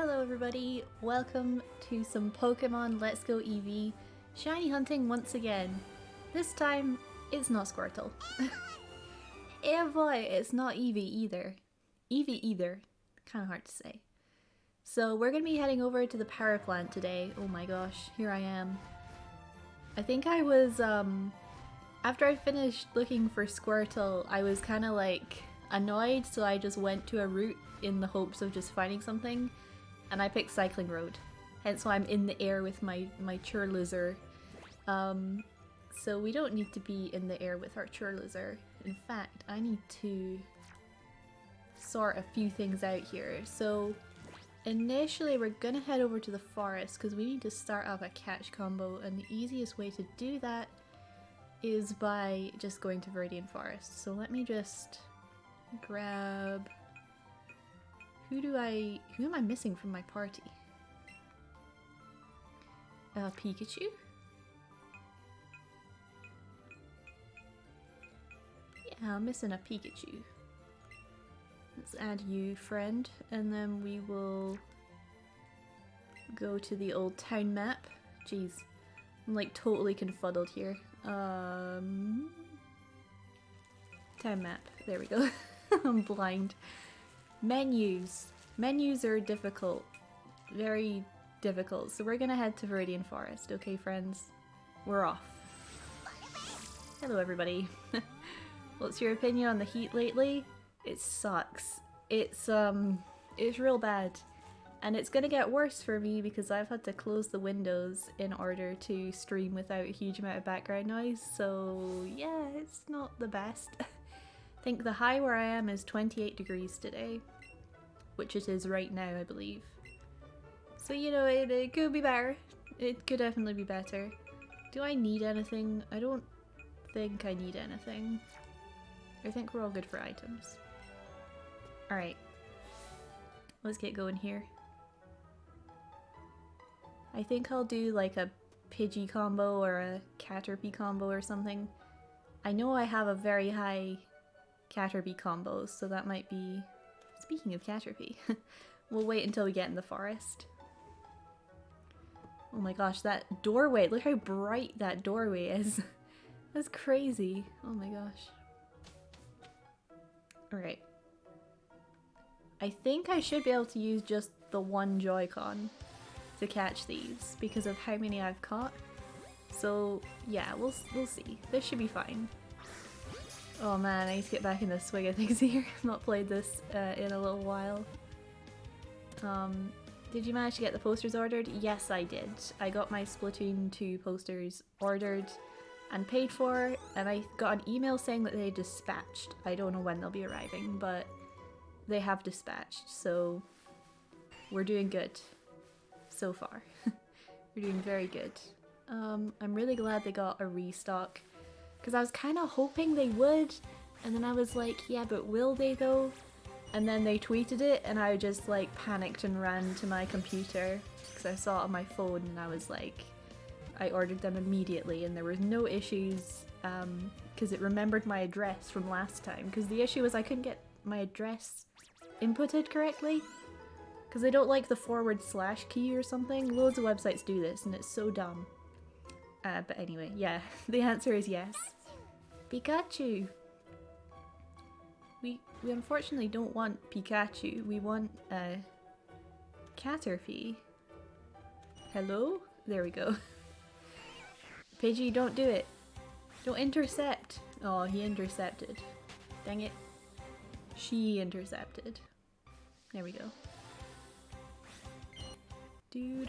Hello everybody, welcome to some Pokemon Let's Go Eevee shiny hunting once again. This time, it's not Squirtle. Eh boy, it's not Eevee either. Kinda hard to say. So we're gonna be heading over to the power plant today. Oh my gosh, here I am. I think I was, after I finished looking for Squirtle, I was kinda like annoyed, so I just went to a route in the hopes of just finding something. And I picked Cycling Road, hence why I'm in the air with my Churlozer. So we don't need to be in the air with our Churlozer. In fact, I need to sort a few things out here. So initially we're gonna head over to the forest because we need to start up a catch combo, and the easiest way to do that is by just going to Viridian Forest. So let me just grab... Who am I missing from my party? Pikachu? Yeah, I'm missing a Pikachu. Let's add you, friend, and then we will go to the old town map. Jeez, I'm like totally confuddled here. Town map, there we go. I'm blind. Menus. Menus are difficult. Very difficult. So we're gonna head to Viridian Forest, okay friends? We're off. Hello everybody. What's your opinion on the heat lately? It sucks. It's real bad. And it's gonna get worse for me because I've had to close the windows in order to stream without a huge amount of background noise, so yeah, it's not the best. I think the high where I am is 28 degrees today, which it is right now, I believe. So, you know, it could be better. It could definitely be better. Do I need anything? I don't think I need anything. I think we're all good for items. Alright. Let's get going here. I think I'll do like a Pidgey combo or a Caterpie combo or something. I know I have a very high Caterpie combos, so that might be... Speaking of Caterpie, we'll wait until we get in the forest. Oh my gosh, that doorway! Look how bright that doorway is. That's crazy. Oh my gosh. Alright. I think I should be able to use just the one Joy-Con to catch these because of how many I've caught. So yeah, we'll see. This should be fine. Oh man, I need to get back in the swing of things here. I've not played this in a little while. Did you manage to get the posters ordered? Yes, I did. I got my Splatoon 2 posters ordered and paid for, and I got an email saying that they dispatched. I don't know when they'll be arriving, but they have dispatched, so we're doing good so far. We're doing very good. I'm really glad they got a restock, because I was kind of hoping they would, and then I was like, yeah, but will they though? And then they tweeted it, and I just like panicked and ran to my computer, because I saw it on my phone, and I was like, I ordered them immediately, and there was no issues, because it remembered my address from last time, because the issue was I couldn't get my address inputted correctly, because they don't like the / key or something. Loads of websites do this, and it's so dumb. But anyway, yeah, the answer is yes. Pikachu! We unfortunately don't want Pikachu, we want Caterpie. Hello? There we go. Pidgey, don't do it. Don't intercept. Oh, he intercepted. Dang it. She intercepted. There we go. Do.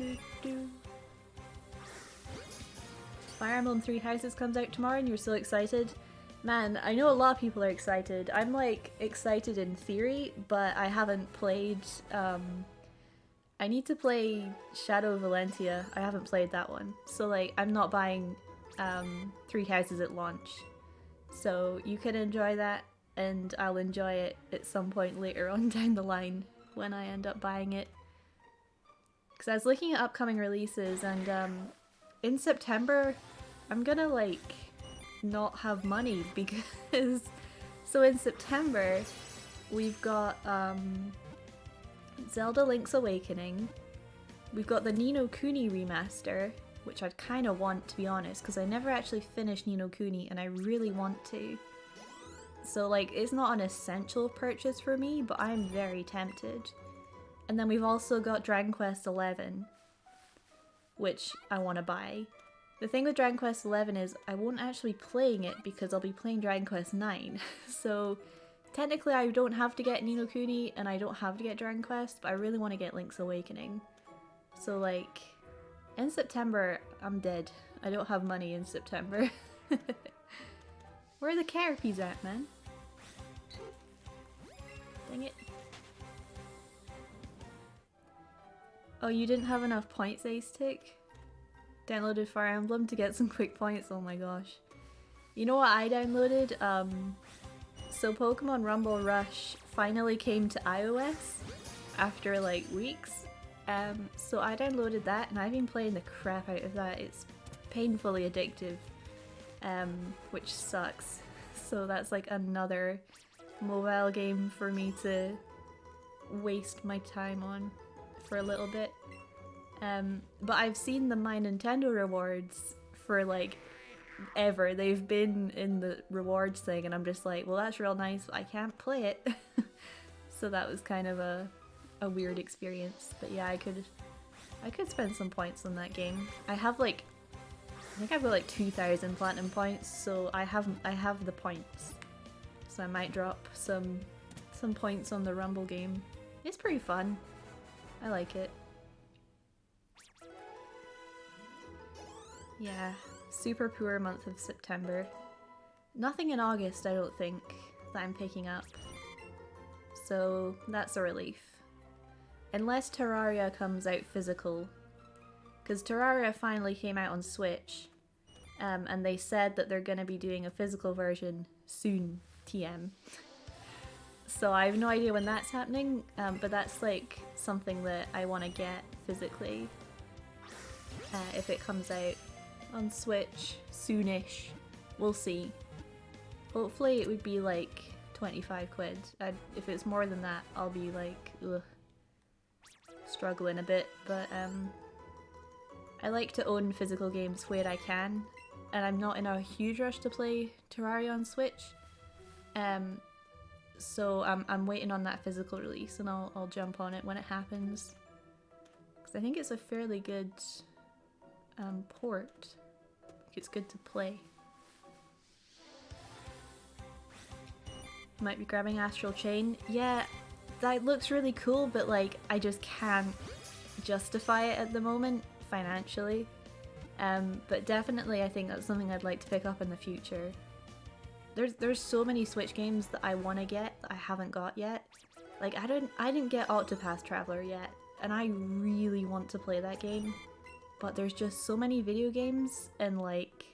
Fire Emblem Three Houses comes out tomorrow and you're so excited. Man, I know a lot of people are excited. I'm like excited in theory, but I haven't played, I need to play Shadow of Valentia. I haven't played that one. So like, I'm not buying Three Houses at launch. So you can enjoy that, and I'll enjoy it at some point later on down the line when I end up buying it. Because I was looking at upcoming releases, and in September I'm gonna like not have money because so in September we've got Zelda Link's Awakening. We've got the Ni no Kuni remaster, which I'd kind of want, to be honest, because I never actually finished Ni no Kuni and I really want to. So like, it's not an essential purchase for me, but I'm very tempted. And then we've also got Dragon Quest XI, which I want to buy. The thing with Dragon Quest XI is I won't actually be playing it because I'll be playing Dragon Quest IX. So technically I don't have to get Ni no Kuni and I don't have to get Dragon Quest, but I really want to get Link's Awakening. So like, in September, I'm dead. I don't have money in September. Where are the Carapies at, man? Dang it. Oh, you didn't have enough points, Ace Tick? Downloaded Fire Emblem to get some quick points? Oh my gosh. You know what I downloaded? So Pokemon Rumble Rush finally came to iOS after like weeks. So I downloaded that and I've been playing the crap out of that. It's painfully addictive, which sucks. So that's like another mobile game for me to waste my time on for a little bit. But I've seen the My Nintendo rewards for like ever. They've been in the rewards thing and I'm just like, well, that's real nice, but I can't play it. So that was kind of a weird experience. But yeah, I could spend some points on that game. I think I've got like 2,000 platinum points, so I have the points. So I might drop some points on the Rumble game. It's pretty fun. I like it. Yeah, super poor month of September. Nothing in August, I don't think, that I'm picking up. So that's a relief. Unless Terraria comes out physical. Because Terraria finally came out on Switch. And they said that they're going to be doing a physical version soon, TM. So I have no idea when that's happening, but that's like something that I want to get physically. If it comes out on Switch soonish. We'll see. Hopefully it would be like 25 quid. If it's more than that, I'll be like, ugh, struggling a bit. But I like to own physical games where I can, and I'm not in a huge rush to play Terraria on Switch. So I'm waiting on that physical release, and I'll jump on it when it happens. Because I think it's a fairly good port. It's good to play. Might be grabbing Astral Chain. Yeah, that looks really cool, but like I just can't justify it at the moment financially. But definitely I think that's something I'd like to pick up in the future. There's so many Switch games that I want to get that I haven't got yet. Like I didn't get Octopath Traveler yet, and I really want to play that game. But there's just so many video games, and like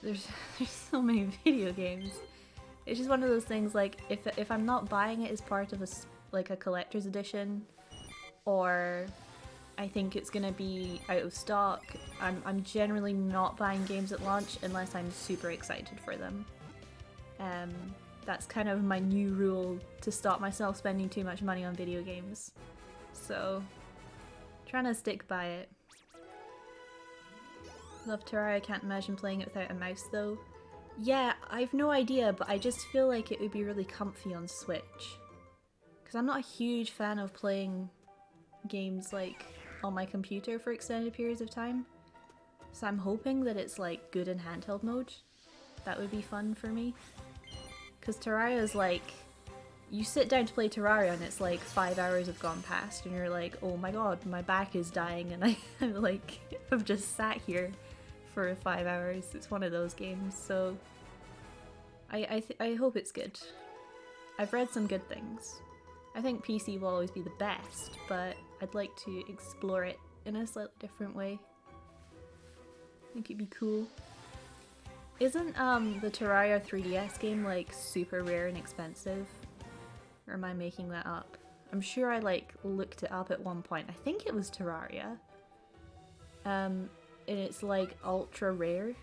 there's so many video games. It's just one of those things, like if I'm not buying it as part of a collector's edition, or I think it's gonna be out of stock, I'm generally not buying games at launch unless I'm super excited for them. That's kind of my new rule to stop myself spending too much money on video games. So, trying to stick by it. Love Terraria, I can't imagine playing it without a mouse though. Yeah, I've no idea, but I just feel like it would be really comfy on Switch. Because I'm not a huge fan of playing games like on my computer for extended periods of time. So I'm hoping that it's like good in handheld mode. That would be fun for me. Because Terraria is like, you sit down to play Terraria and it's like 5 hours have gone past and you're like, oh my god, my back is dying and I'm like, I've just sat here for 5 hours. It's one of those games, so I hope it's good. I've read some good things. I think PC will always be the best, but I'd like to explore it in a slightly different way. I think it'd be cool. Isn't the Terraria 3DS game like super rare and expensive? Or am I making that up? I'm sure I like looked it up at one point. I think it was Terraria. And it's like ultra rare.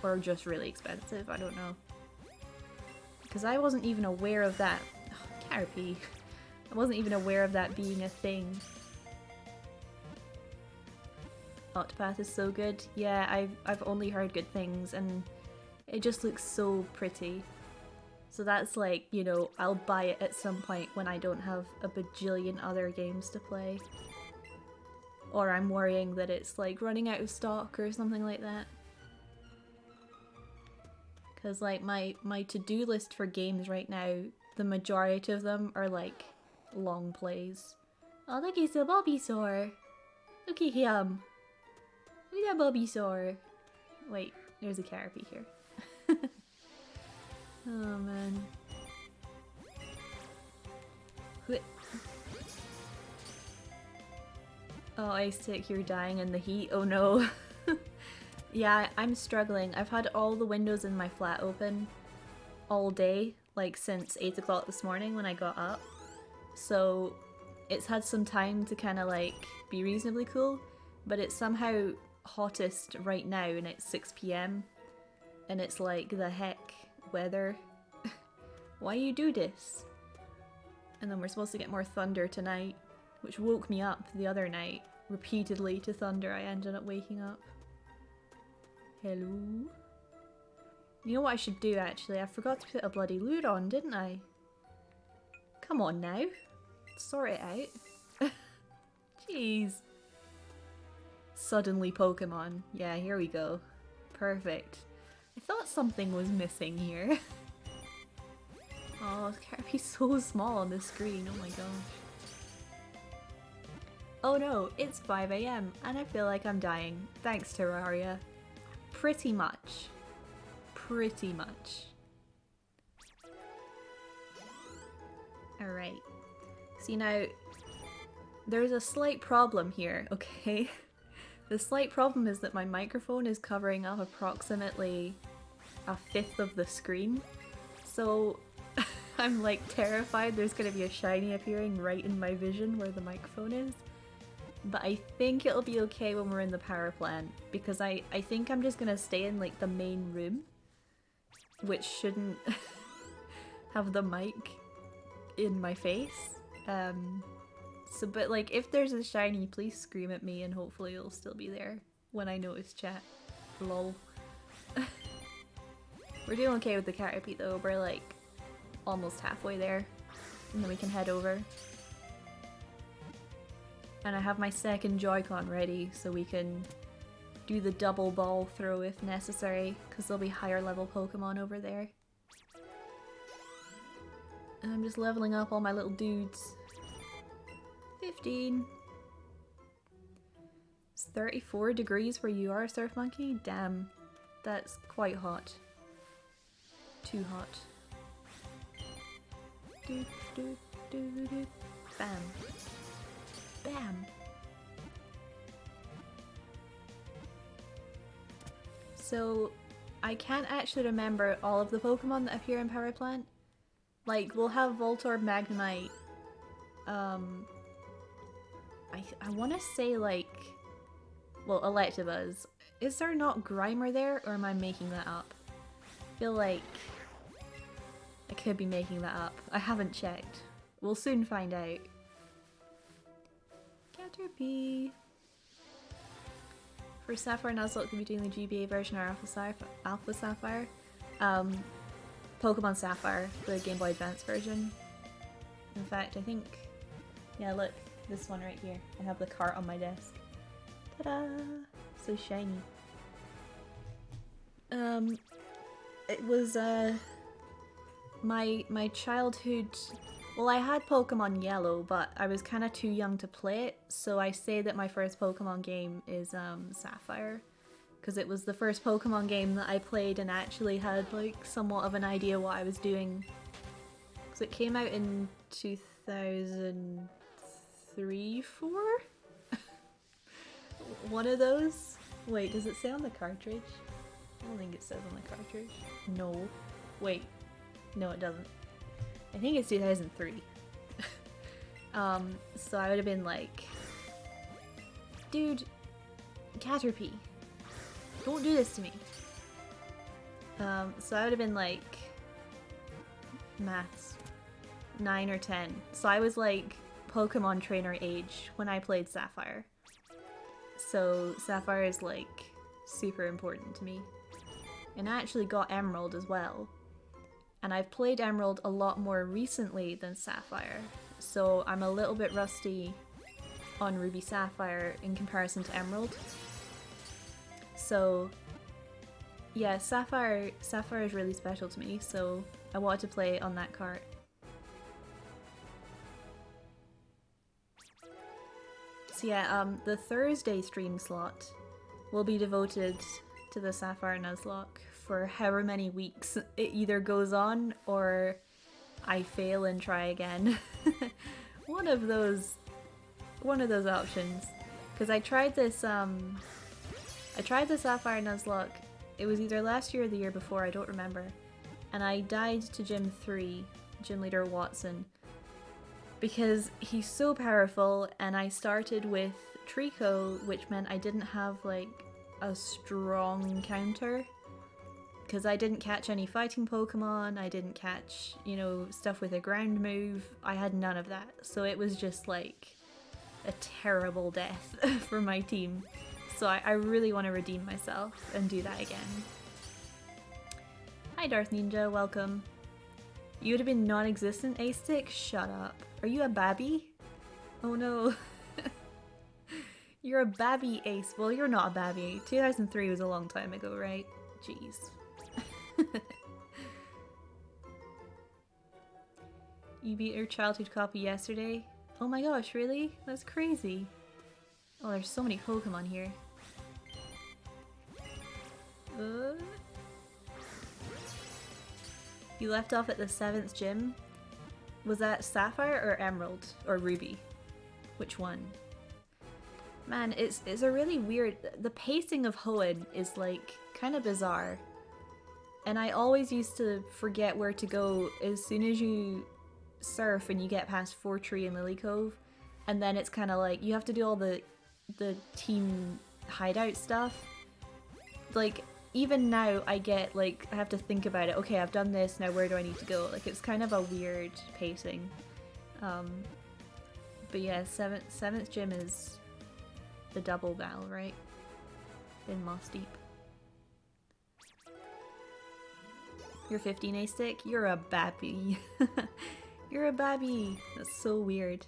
Or just really expensive, I don't know. Because I wasn't even aware of that. Oh, Caterpie. I I wasn't even aware of that being a thing. Octopath is so good. Yeah, I've only heard good things and it just looks so pretty. So that's like, you know, I'll buy it at some point when I don't have a bajillion other games to play. Or I'm worrying that it's like running out of stock or something like that. Because like my to-do list for games right now, the majority of them are like long plays. Oh, look, it's a Bulbasaur! Look at him! Look at that Bulbasaur! Wait, there's a Caterpie here. Oh man. Oh, Ice Tick, you're dying in the heat. Oh no. Yeah, I'm struggling. I've had all the windows in my flat open all day, like since 8 o'clock this morning when I got up. So it's had some time to kind of like be reasonably cool, but it's somehow hottest right now and it's 6 PM and it's like, the heck, weather. Why you do this? And then we're supposed to get more thunder tonight, which woke me up the other night repeatedly to thunder. I ended up waking up. Hello? You know what I should do actually? I forgot to put a bloody lure on, didn't I? Come on now. Sort it out. Jeez. Suddenly Pokemon. Yeah, here we go. Perfect. I thought something was missing here. Oh, it can't be so small on the screen. Oh my gosh. Oh no, it's 5 AM and I feel like I'm dying. Thanks, Terraria. Pretty much. Pretty much. Alright. See now, there's a slight problem here, okay? The slight problem is that my microphone is covering up approximately a fifth of the screen. So I'm like terrified there's gonna be a shiny appearing right in my vision where the microphone is. But I think it'll be okay when we're in the power plant because I think I'm just gonna stay in like the main room, which shouldn't have the mic in my face. So but like if there's a shiny, please scream at me and hopefully it'll still be there when I notice chat. Lol. We're doing okay with the Caterpie though, we're like almost halfway there and then we can head over. And I have my second Joy-Con ready so we can do the double ball throw if necessary because there'll be higher level Pokemon over there. And I'm just leveling up all my little dudes. 15. It's 34 degrees where you are, Surf Monkey? Damn, that's quite hot. Too hot. Do, do, do, do. Bam. Bam! So, I can't actually remember all of the Pokemon that appear in Power Plant. Like, we'll have Voltorb, Magnemite, I want to say like, well, Electabuzz. Is there not Grimer there, or am I making that up? I feel like I could be making that up. I haven't checked. We'll soon find out. Caterpie. For Sapphire and Nuzlocke, could be doing the GBA version or Alpha Sapphire. Pokemon Sapphire, the Game Boy Advance version. In fact, I think, yeah, look, this one right here. I have the cart on my desk. Ta-da! So shiny. It was my childhood. Well, I had Pokemon Yellow, but I was kind of too young to play it, so I say that my first Pokemon game is Sapphire, because it was the first Pokemon game that I played and actually had like somewhat of an idea what I was doing. Because it came out in 2003, 4? One of those? Wait, does it say on the cartridge? I don't think it says on the cartridge. No. Wait. No, it doesn't. I think it's 2003. So I would have been like, dude, Caterpie, don't do this to me. So I would have been like, maths. 9 or 10. So I was like Pokemon trainer age when I played Sapphire. So Sapphire is like super important to me. And I actually got Emerald as well. And I've played Emerald a lot more recently than Sapphire. So I'm a little bit rusty on Ruby Sapphire in comparison to Emerald. So yeah, Sapphire is really special to me, so I wanted to play on that cart. So yeah, the Thursday stream slot will be devoted to the Sapphire Nuzlocke for however many weeks it either goes on or I fail and try again. one of those options. Because I tried the Sapphire Nuzlocke, it was either last year or the year before, I don't remember. And I died to Gym 3, Gym Leader Watson, because he's so powerful, and I started with Trico, which meant I didn't have like a strong counter. Because I didn't catch any fighting Pokemon, I didn't catch, you know, stuff with a ground move, I had none of that. So it was just like a terrible death for my team. So I really want to redeem myself and do that again. Hi Darth Ninja, welcome. You would have been non-existent, A-Stick? Shut up. Are you a babby? Oh no. You're a babby, Ace. Well, you're not a babby. 2003 was a long time ago, right? Jeez. You beat your childhood copy yesterday? Oh my gosh, really? That's crazy. Oh, there's so many Pokemon here. You left off at the 7th gym? Was that Sapphire or Emerald? Or Ruby? Which one? Man, it's a really weird... The pacing of Hoenn is like kind of bizarre. And I always used to forget where to go as soon as you surf and you get past Fortree and Lily Cove. And then it's kind of like, you have to do all the team hideout stuff. Like, even now I get, like, I have to think about it. Okay, I've done this, now where do I need to go? Like, it's kind of a weird pacing. But yeah, 7th gym is the double battle, right? In Moss Deep. You're 15, A-Stick? You're a babby. You're a babby. That's so weird.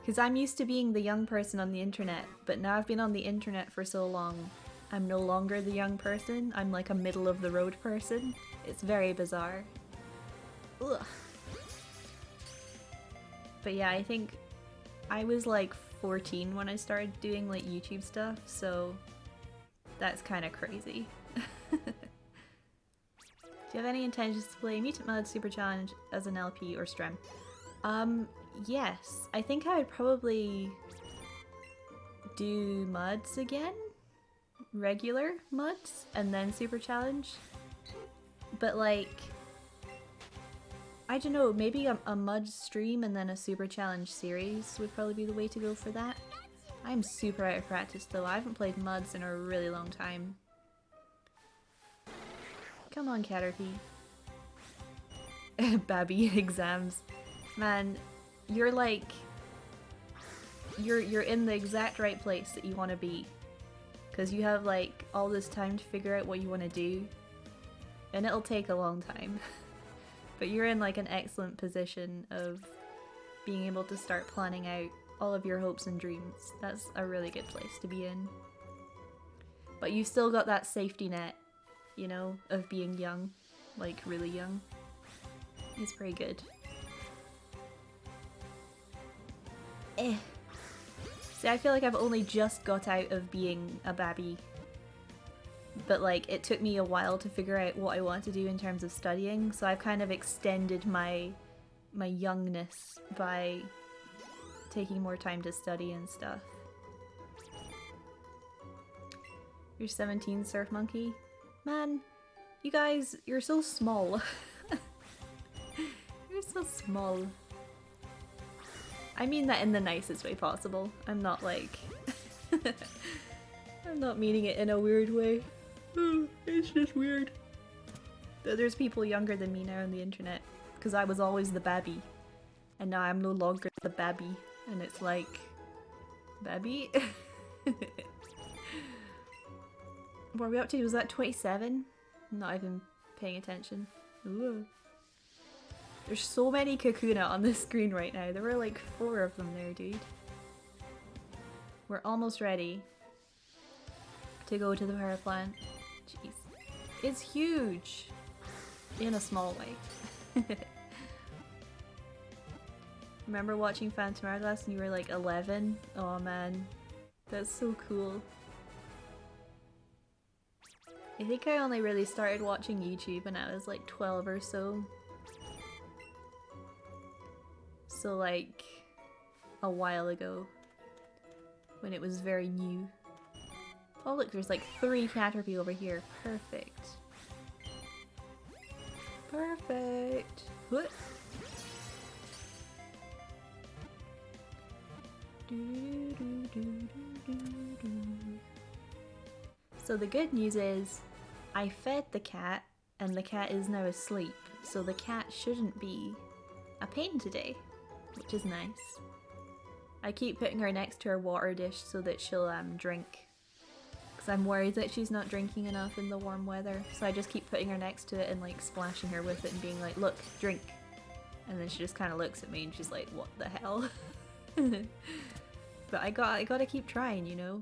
Because I'm used to being the young person on the internet, but now I've been on the internet for so long, I'm no longer the young person. I'm like a middle of the road person. It's very bizarre. Ugh. But yeah, I think I was like 14 when I started doing like YouTube stuff, so that's kind of crazy. Do you have any intentions to play Mutant Mud Super Challenge as an LP or Strem? Yes. I think I would probably do Muds again? Regular Muds? And then Super Challenge? But like... I don't know, maybe a Mud stream and then a Super Challenge series would probably be the way to go for that. I'm super out of practice though, I haven't played Muds in a really long time. Come on, Caterpie. Babby exams. Man, you're like... You're in the exact right place that you want to be. Because you have like all this time to figure out what you want to do. And it'll take a long time. But you're in like an excellent position of being able to start planning out all of your hopes and dreams. That's a really good place to be in. But you've still got that safety net, you know, of being young, like really young. It's pretty good. See, I feel like I've only just got out of being a babby. But like, it took me a while to figure out what I want to do in terms of studying, so I've kind of extended my youngness by taking more time to study and stuff. You're 17, Surf Monkey? Man, you guys, you're so small. You're so small. I mean that in the nicest way possible. I'm not like... I'm not meaning it in a weird way. It's just weird. There's people younger than me now on the internet, because I was always the babby. And now I'm no longer the baby. And it's like... Baby? What are we up to? Was that 27? Not even paying attention. Ooh. There's so many Kakuna on the screen right now. There were like 4 of them there, dude. We're almost ready to go to the power plant. Jeez. It's huge! In a small way. Remember watching Phantom Hourglass and you were like 11? Oh man. That's so cool. I think I only really started watching YouTube when I was like 12 or so. So like a while ago. When it was very new. Oh look, there's like 3 Caterpie over here. Perfect. Perfect. What? So the good news is, I fed the cat, and the cat is now asleep, so the cat shouldn't be a pain today, which is nice. I keep putting her next to her water dish so that she'll drink, because I'm worried that she's not drinking enough in the warm weather, so I just keep putting her next to it and like splashing her with it and being like, look, drink. And then she just kind of looks at me and she's like, what the hell? But I gotta keep trying, you know?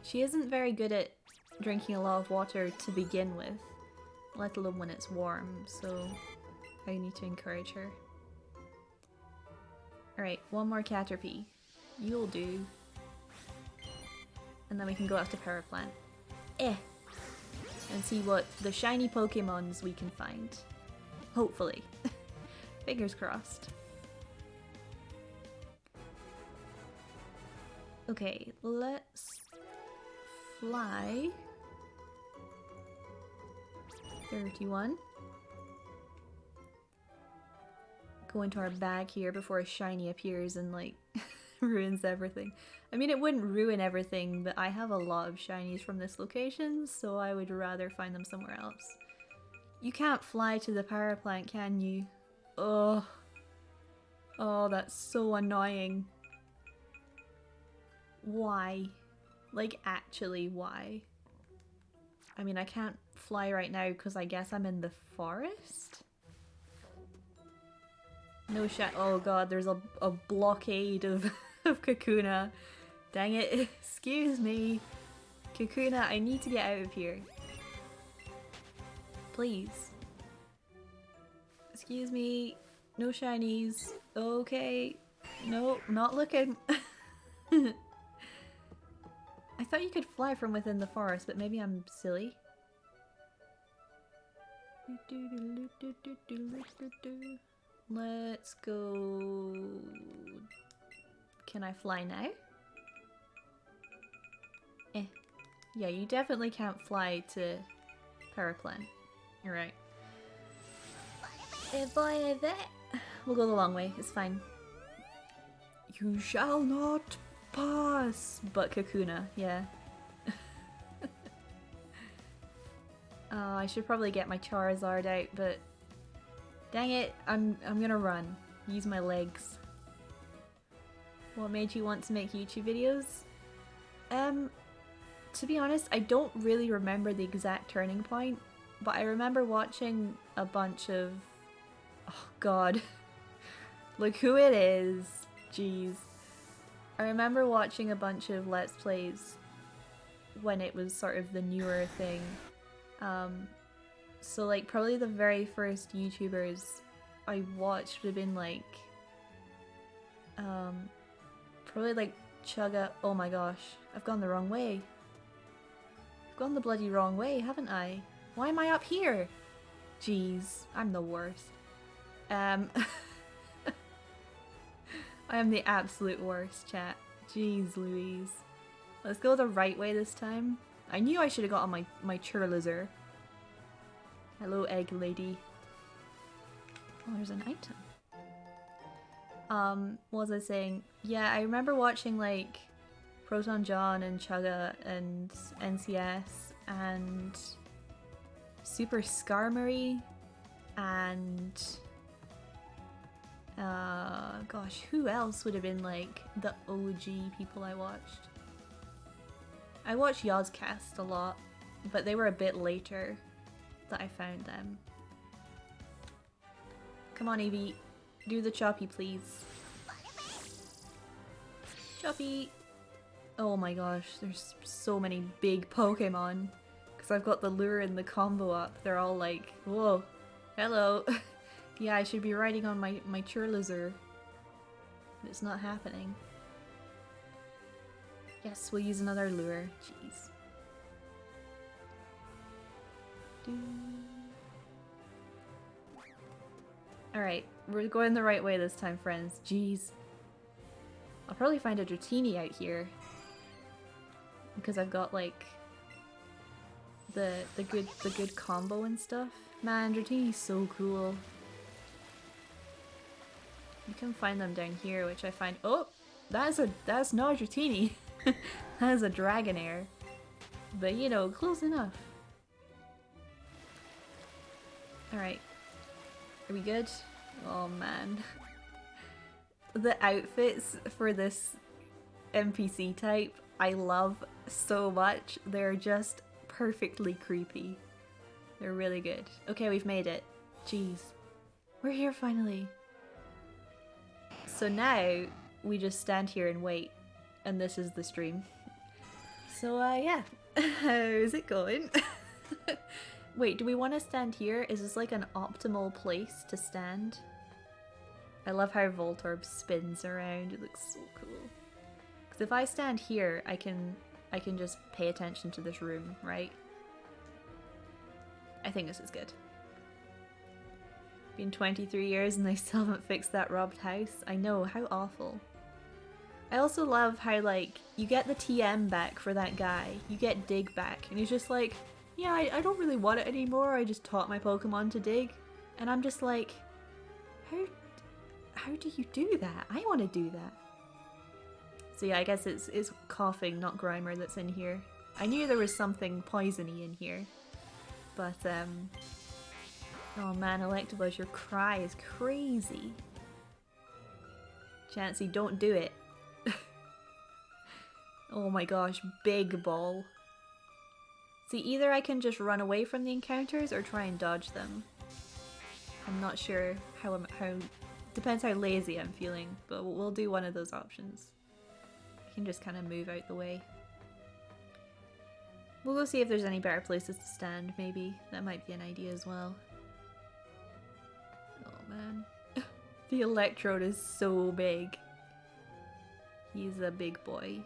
She isn't very good at drinking a lot of water to begin with, let alone when it's warm, so I need to encourage her. Alright, one more Caterpie. You'll do. And then we can go out to Power Plant. And see what the shiny Pokemons we can find. Hopefully. Fingers crossed. Okay, let's fly. 31. Go into our bag here before a shiny appears and like ruins everything. I mean, it wouldn't ruin everything, but I have a lot of shinies from this location, so I would rather find them somewhere else. You can't fly to the power plant, can you? Oh. Oh, that's so annoying. Why? Like, actually, why? I mean, I can't fly right now because I guess I'm in the forest? No shit. Oh god, there's a blockade of, of Kakuna. Dang it. Excuse me. Kakuna, I need to get out of here. Please. Excuse me. No shinies. Okay. No, not looking. I thought you could fly from within the forest, but maybe I'm silly. Let's go... Can I fly now? Yeah, you definitely can't fly to Power Plant. You're right. We'll go the long way, it's fine. You shall not pass! But Kakuna, yeah. Oh, I should probably get my Charizard out, but dang it, I'm gonna run. Use my legs. What made you want to make YouTube videos? To be honest, I don't really remember the exact turning point, but I remember watching a bunch of... Oh god. Look who it is. Jeez. I remember watching a bunch of Let's Plays when it was sort of the newer thing. So like probably the very first YouTubers I watched would have been like probably like Chugga. Oh my gosh, I've gone the wrong way. I've gone the bloody wrong way, haven't I? Why am I up here? Jeez, I'm the worst. I am the absolute worst, chat. Jeez Louise. Let's go the right way this time. I knew I should have got on my Churlizer. Hello, egg lady. Oh, there's an item. What was I saying? Yeah, I remember watching like Proton John and Chugga and NCS and Super Skarmory and Gosh, who else would have been like the OG people I watched? I watched Yozcast a lot, but they were a bit later that I found them. Come on, Eevee. Do the choppy, please. Choppy! Oh my gosh, there's so many big Pokemon. Because I've got the lure and the combo up. They're all like, whoa, hello. Yeah, I should be riding on my Churlizer. But it's not happening. Yes, we'll use another lure. Jeez. Alright, we're going the right way this time, friends. Jeez. I'll probably find a Dratini out here. Because I've got like the good combo and stuff. Man, Dratini's so cool. You can find them down here, which I find— oh! That's not a Dratini! That is a Dragonair. But you know, close enough. Alright. Are we good? Oh man. The outfits for this NPC type I love so much. They're just perfectly creepy. They're really good. Okay, we've made it. Jeez. We're here finally. So now we just stand here and wait. And this is the stream. So yeah. How's it going? Wait, do we want to stand here? Is this like an optimal place to stand? I love how Voltorb spins around. It looks so cool. Because if I stand here, I can just pay attention to this room, right? I think this is good. Been 23 years and they still haven't fixed that robbed house. I know, how awful. I also love how, like, you get the TM back for that guy. You get Dig back, and he's just like, yeah, I don't really want it anymore. I just taught my Pokemon to dig. And I'm just like, how do you do that? I want to do that. So yeah, I guess it's Coughing, not Grimer, that's in here. I knew there was something poisony in here. But, oh man, Electabuzz, your cry is crazy. Chansey, don't do it. Oh my gosh, big ball. See, either I can just run away from the encounters or try and dodge them. I'm not sure how depends how lazy I'm feeling, but we'll do one of those options. I can just kind of move out the way. We'll go see if there's any better places to stand, maybe. That might be an idea as well. Oh man. The Electrode is so big. He's a big boy.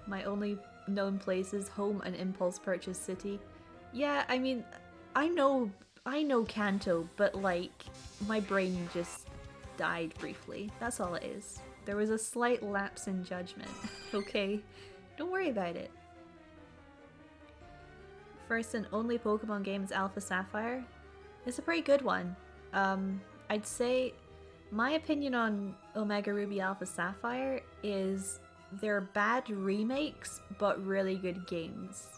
My only known place is home and impulse purchase city. Yeah, I mean, I know Kanto, but like, my brain just died briefly. That's all it is. There was a slight lapse in judgment. Okay? Don't worry about it. First and only Pokemon game is Alpha Sapphire. It's a pretty good one. I'd say my opinion on Omega Ruby Alpha Sapphire is they're bad remakes, but really good games.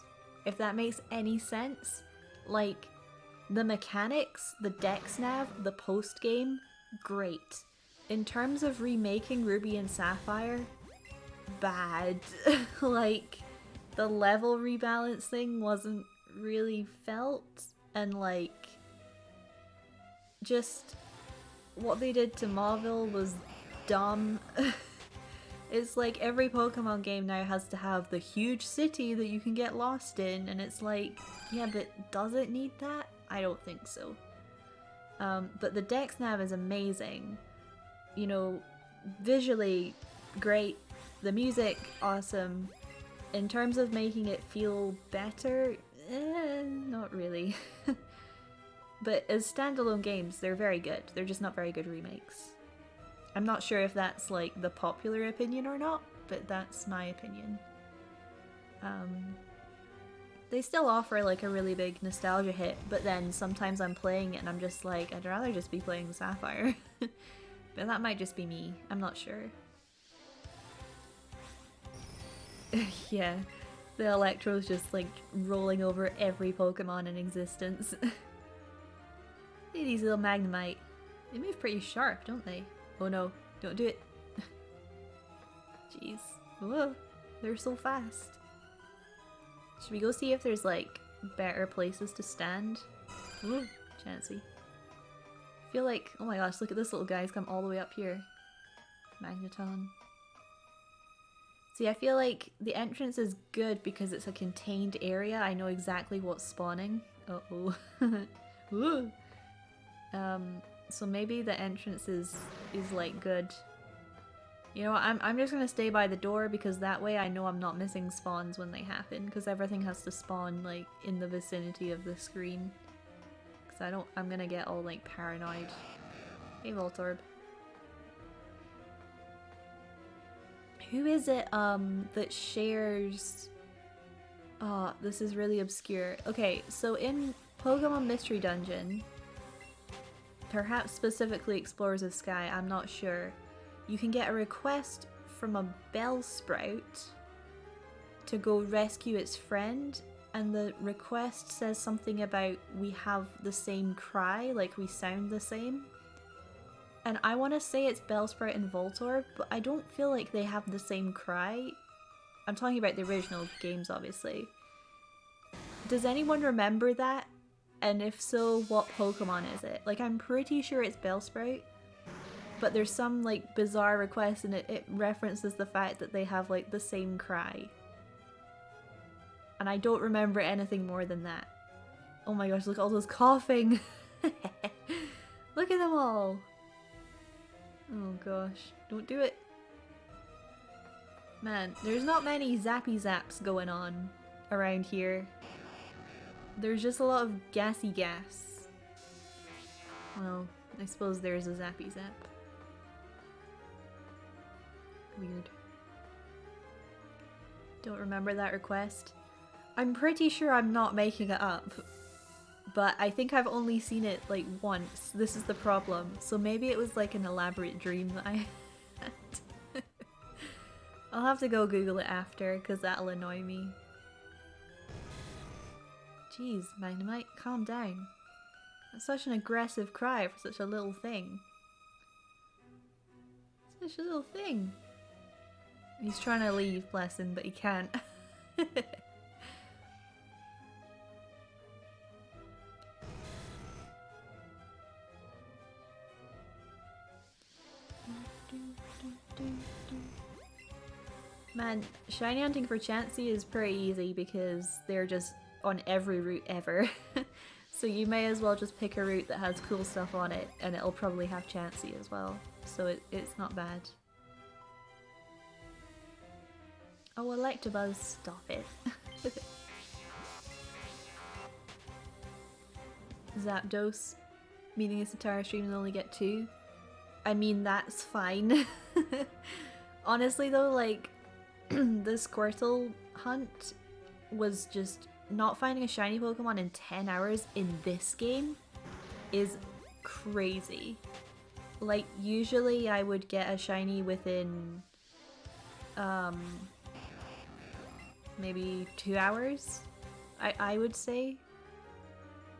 If that makes any sense. Like, the mechanics, the dex nav, the post game, great. In terms of remaking Ruby and Sapphire, bad. Like, the level rebalancing wasn't really felt, and like, just what they did to Mauville was dumb. It's like every Pokemon game now has to have the huge city that you can get lost in, and it's like, yeah, but does it need that? I don't think so. But the Dex Nav is amazing. You know, visually great, the music awesome. In terms of making it feel better, not really. But as standalone games, they're very good. They're just not very good remakes. I'm not sure if that's like the popular opinion or not, but that's my opinion. They still offer like a really big nostalgia hit, but then sometimes I'm playing it and I'm just like, I'd rather just be playing Sapphire. But that might just be me. I'm not sure. Yeah, the Electro's just like rolling over every Pokemon in existence. Hey, these little Magnemite. They move pretty sharp, don't they? Oh no, don't do it. Jeez. Whoa, they're so fast. Should we go see if there's like better places to stand? Ooh, Chansey. I feel like, oh my gosh, look at this little guy, he's come all the way up here. Magneton. See, I feel like the entrance is good because it's a contained area. I know exactly what's spawning. Uh-oh. Ooh. So maybe the entrance is like good. You know what, I'm just gonna stay by the door because that way I know I'm not missing spawns when they happen, because everything has to spawn like in the vicinity of the screen. Because I'm gonna get all like paranoid. Hey Voltorb. Who is it that shares... Oh, this is really obscure. Okay, so in Pokemon Mystery Dungeon, perhaps specifically Explorers of Sky, I'm not sure, you can get a request from a Bellsprout to go rescue its friend, and the request says something about we have the same cry, like we sound the same. And I want to say it's Bellsprout and Voltorb, but I don't feel like they have the same cry. I'm talking about the original games, obviously. Does anyone remember that? And if so, what Pokemon is it? Like, I'm pretty sure it's Bellsprout, but there's some, like, bizarre request and it references the fact that they have, like, the same cry. And I don't remember anything more than that. Oh my gosh, look at all those coughing! Look at them all! Oh gosh, don't do it. Man, there's not many zappy zaps going on around here. There's just a lot of gassy gas. Well, I suppose there's a zappy zap. Weird. Don't remember that request. I'm pretty sure I'm not making it up. But I think I've only seen it like once. This is the problem. So maybe it was like an elaborate dream that I had. I'll have to go Google it after because that'll annoy me. Jeez, Magnemite, calm down. That's such an aggressive cry for such a little thing. Such a little thing. He's trying to leave, bless him, but he can't. Man, shiny hunting for Chansey is pretty easy because they're just on every route ever. So you may as well just pick a route that has cool stuff on it and it'll probably have Chansey as well. So it's not bad. Oh, Electabuzz, stop it. Zapdos, meaning this entire stream and only get 2. I mean, that's fine. Honestly though, like, the Squirtle hunt was just not finding a shiny Pokemon in 10 hours in this game is crazy. Like, usually I would get a shiny within maybe 2 hours, I would say.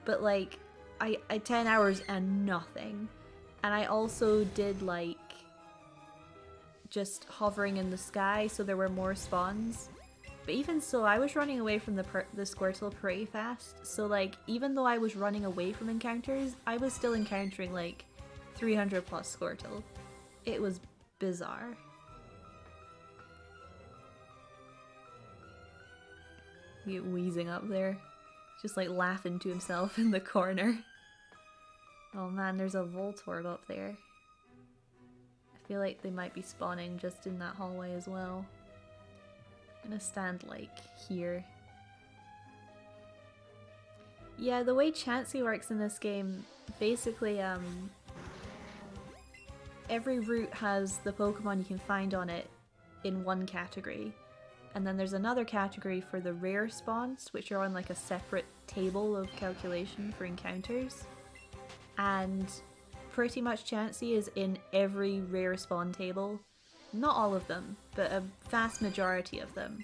But like, I 10 hours and nothing. And I also did like just hovering in the sky, so there were more spawns. But even so, I was running away from the Squirtle pretty fast. So like, even though I was running away from encounters, I was still encountering like 300 plus Squirtle. It was bizarre. He wheezing up there, just like laughing to himself in the corner. Oh man, there's a Voltorb up there. I feel like they might be spawning just in that hallway as well. I'm gonna stand like here. Yeah, the way Chansey works in this game, basically every route has the Pokemon you can find on it in one category. And then there's another category for the rare spawns, which are on like a separate table of calculation for encounters. And pretty much Chansey is in every rare spawn table. Not all of them, but a vast majority of them.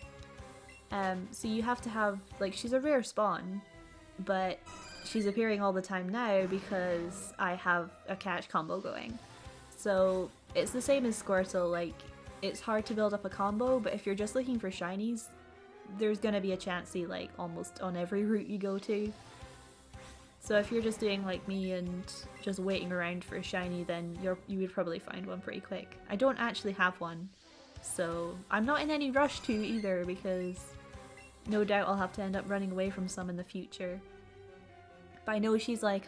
So you have to have, like, she's a rare spawn, but she's appearing all the time now because I have a catch combo going. So it's the same as Squirtle, like, it's hard to build up a combo, but if you're just looking for shinies, there's gonna be a Chansey like almost on every route you go to. So if you're just doing like me and just waiting around for a shiny, then you would probably find one pretty quick. I don't actually have one, so I'm not in any rush to either, because no doubt I'll have to end up running away from some in the future. But I know she's like,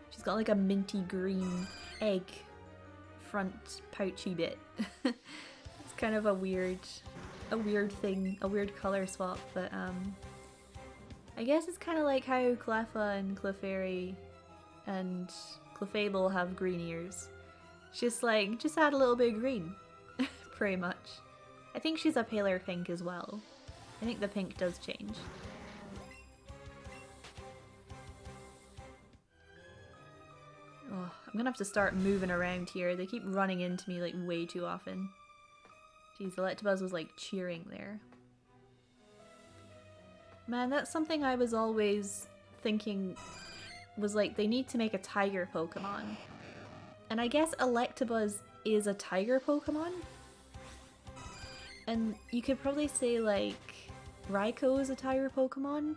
she's got like a minty green egg front pouchy bit. It's kind of a weird thing, a weird color swap, but I guess it's kind of like how Cleffa and Clefairy and Clefable have green ears. Just like, just add a little bit of green, pretty much. I think she's a paler pink as well. I think the pink does change. Oh, I'm gonna have to start moving around here. They keep running into me like way too often. Jeez, Electabuzz was like cheering there. Man, that's something I was always thinking was like, they need to make a tiger Pokemon. And I guess Electabuzz is a tiger Pokemon? And you could probably say like Raikou is a tiger Pokemon?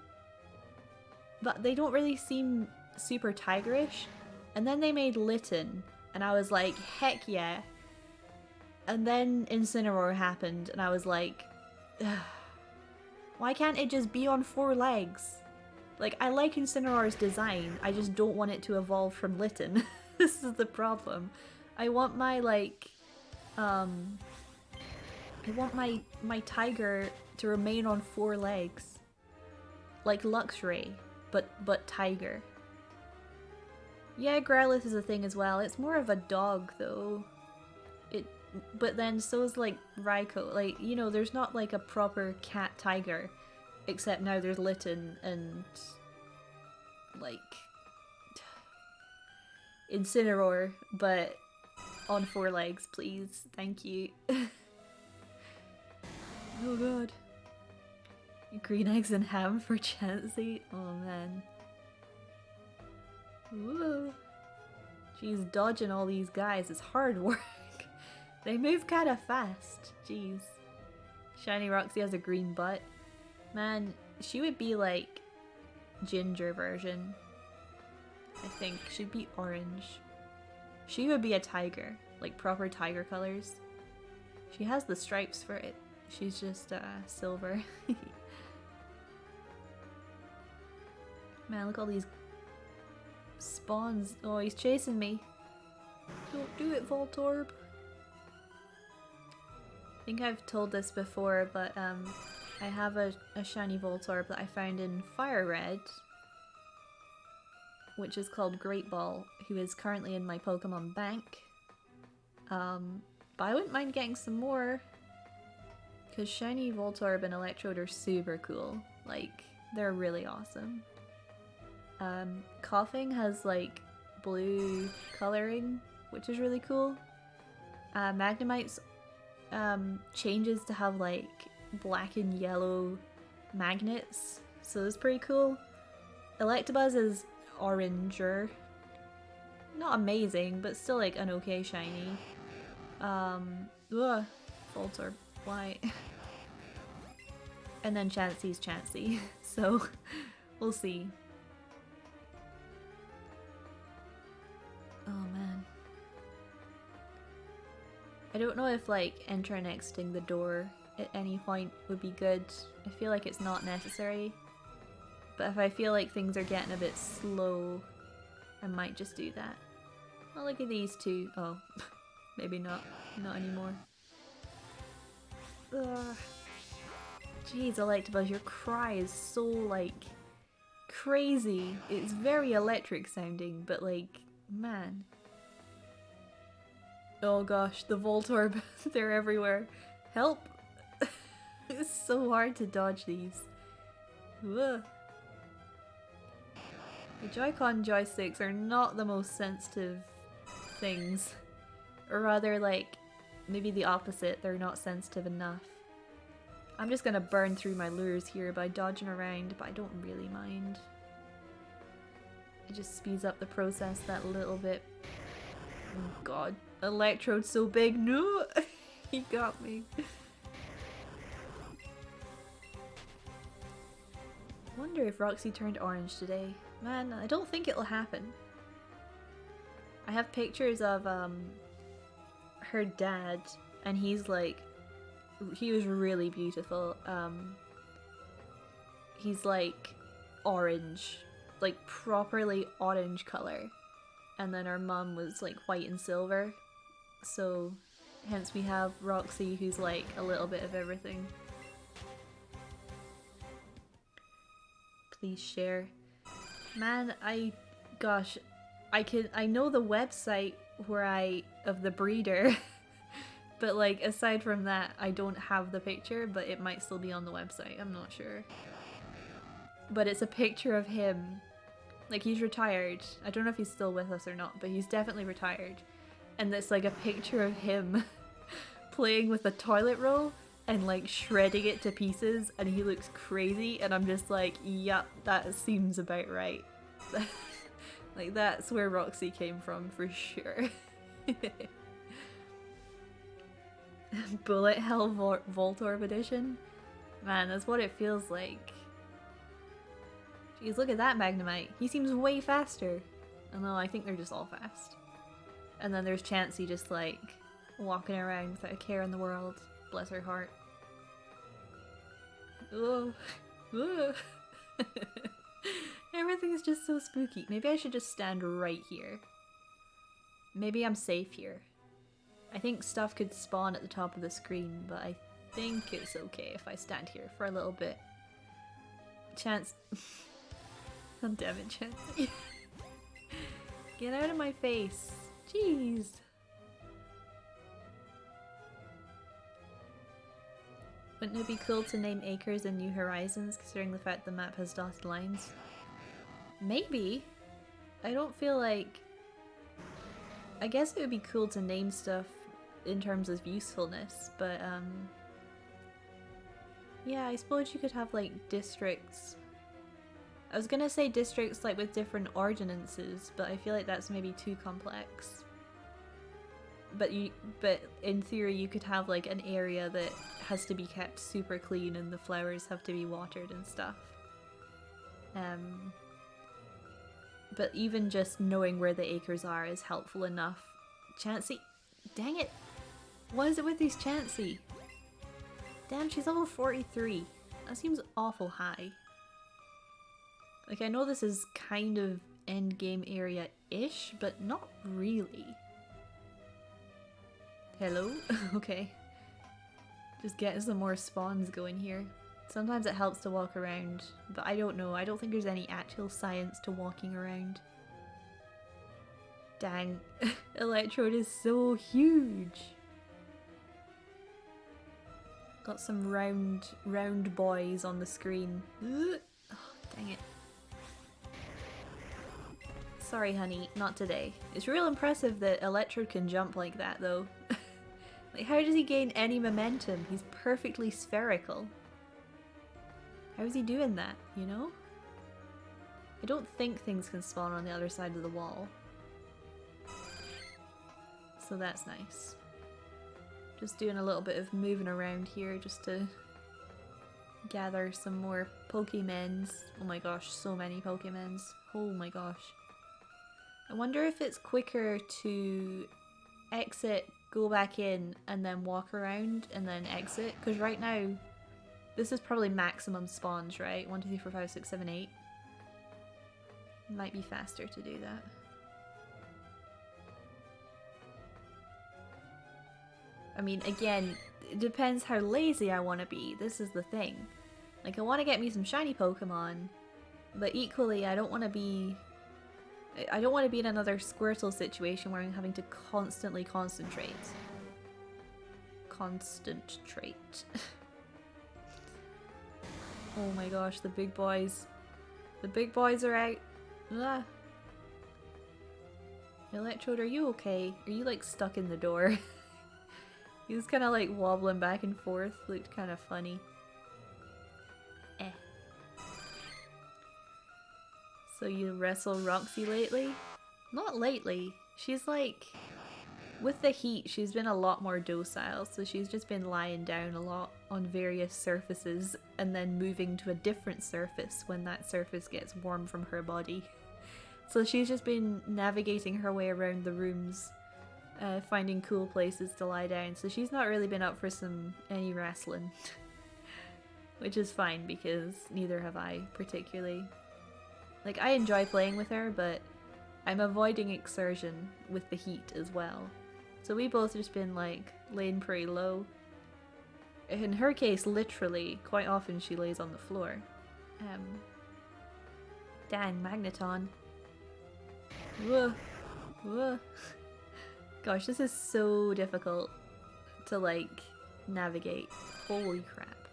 But they don't really seem super tigerish. And then they made Litten, and I was like, heck yeah. And then Incineroar happened, and I was like, ugh. Why can't it just be on 4 legs? Like, I like Incineroar's design, I just don't want it to evolve from Litten. This is the problem. I want my, like, I want my tiger to remain on 4 legs. Like Luxray, but tiger. Yeah, Growlithe is a thing as well. It's more of a dog, though. But then so is like Raikou. Like, you know, there's not like a proper cat tiger, except now there's Litten and like Incineroar, but on 4 legs, please. Thank you. Oh god. Green eggs and ham for Chansey? Oh man. Whoa. Jeez, dodging all these guys is hard work. They move kinda fast. Jeez. Shiny Roxy has a green butt. Man, she would be like Ginger version. I think. She'd be orange. She would be a tiger. Like proper tiger colors. She has the stripes for it. She's just silver. Man, look at all these spawns. Oh, he's chasing me. Don't do it, Voltorb. I think I've told this before, but I have a shiny Voltorb that I found in Fire Red, which is called Great Ball, who is currently in my Pokemon bank. But I wouldn't mind getting some more, because shiny Voltorb and Electrode are super cool. Like, they're really awesome. Coughing has like blue coloring, which is really cool. Magnemite's changes to have like black and yellow magnets, so it's pretty cool. Electabuzz is oranger. Not amazing, but still like an okay shiny. Voltorb, why? And then Chansey's Chansey, so we'll see. Oh man. I don't know if like entering and exiting the door at any point would be good. I feel like it's not necessary. But if I feel like things are getting a bit slow, I might just do that. Oh, look at these two. Oh, maybe not. Not anymore. Ugh. Jeez, Electabuzz, your cry is so like crazy. It's very electric sounding, but like, man. Oh gosh, the Voltorb, they're everywhere. Help! It's so hard to dodge these. Ugh. The Joy-Con joysticks are not the most sensitive things. Or rather, like, maybe the opposite, they're not sensitive enough. I'm just gonna burn through my lures here by dodging around, but I don't really mind. just speeds up the process that little bit. Oh god. Electrode's so big. No! He got me. Wonder if Roxy turned orange today. Man, I don't think it'll happen. I have pictures of her dad, and he's like, he was really beautiful. He's like orange, like properly orange color, and then our mum was like white and silver, so hence we have Roxy, who's like a little bit of everything. Please share. Man, gosh, I know the website of the breeder, but like aside from that, I don't have the picture, but it might still be on the website, I'm not sure. But it's a picture of him, like he's retired. I don't know if he's still with us or not, but he's definitely retired. And it's like a picture of him playing with a toilet roll and like shredding it to pieces, and he looks crazy, and I'm just like, yep, that seems about right. Like that's where Roxy came from for sure. Bullet Hell Voltorb edition? Man, that's what it feels like. Jeez, look at that Magnemite. He seems way faster. Oh no, I think they're just all fast. And then there's Chansey just like walking around without a care in the world. Bless her heart. Oh. Oh. Everything's just so spooky. Maybe I should just stand right here. Maybe I'm safe here. I think stuff could spawn at the top of the screen, but I think it's okay if I stand here for a little bit. Chance. Oh, damn it, Chance. Get out of my face. Jeez. Wouldn't it be cool to name acres in New Horizons, considering the fact the map has dotted lines? Maybe. I don't feel like... I guess it would be cool to name stuff in terms of usefulness, but yeah, I suppose you could have like districts. I was gonna say districts like with different ordinances, but I feel like that's maybe too complex. But in theory you could have like an area that has to be kept super clean and the flowers have to be watered and stuff. But even just knowing where the acres are is helpful enough. Chansey, dang it! What is it with these Chansey? Damn, she's level 43. That seems awful high. Like, I know this is kind of endgame area-ish, but not really. Hello? Okay. Just getting some more spawns going here. Sometimes it helps to walk around, but I don't know. I don't think there's any actual science to walking around. Dang. Electrode is so huge! Got some round boys on the screen. Ugh. Oh, dang it. Sorry, honey, not today. It's real impressive that Electrode can jump like that, though. Like, how does he gain any momentum? He's perfectly spherical. How is he doing that, you know? I don't think things can spawn on the other side of the wall. So that's nice. Just doing a little bit of moving around here just to gather some more Pokemons. Oh my gosh, so many Pokemons. Oh my gosh. I wonder if it's quicker to exit, go back in, and then walk around and then exit. Because right now, this is probably maximum spawns, right? 1, 2, 3, 4, 5, 6, 7, 8. Might be faster to do that. I mean, again, it depends how lazy I want to be. This is the thing. Like, I want to get me some shiny Pokemon, but equally, I don't want to be in another Squirtle situation where I'm having to constantly concentrate. Concentrate. Oh my gosh, the big boys. The big boys are out. Ah. Electrode, are you okay? Are you like stuck in the door? He was kind of like wobbling back and forth. Looked kind of funny. So you wrestle Roxy lately? Not lately. She's like, with the heat, she's been a lot more docile, so she's just been lying down a lot on various surfaces and then moving to a different surface when that surface gets warm from her body. So she's just been navigating her way around the rooms, finding cool places to lie down, so she's not really been up for any wrestling. Which is fine, because neither have I, particularly. Like, I enjoy playing with her, but I'm avoiding exertion with the heat as well. So we both just been like laying pretty low. In her case, literally, quite often she lays on the floor. Dang, Magneton. Whoa. Whoa. Gosh, this is so difficult to like navigate. Holy crap.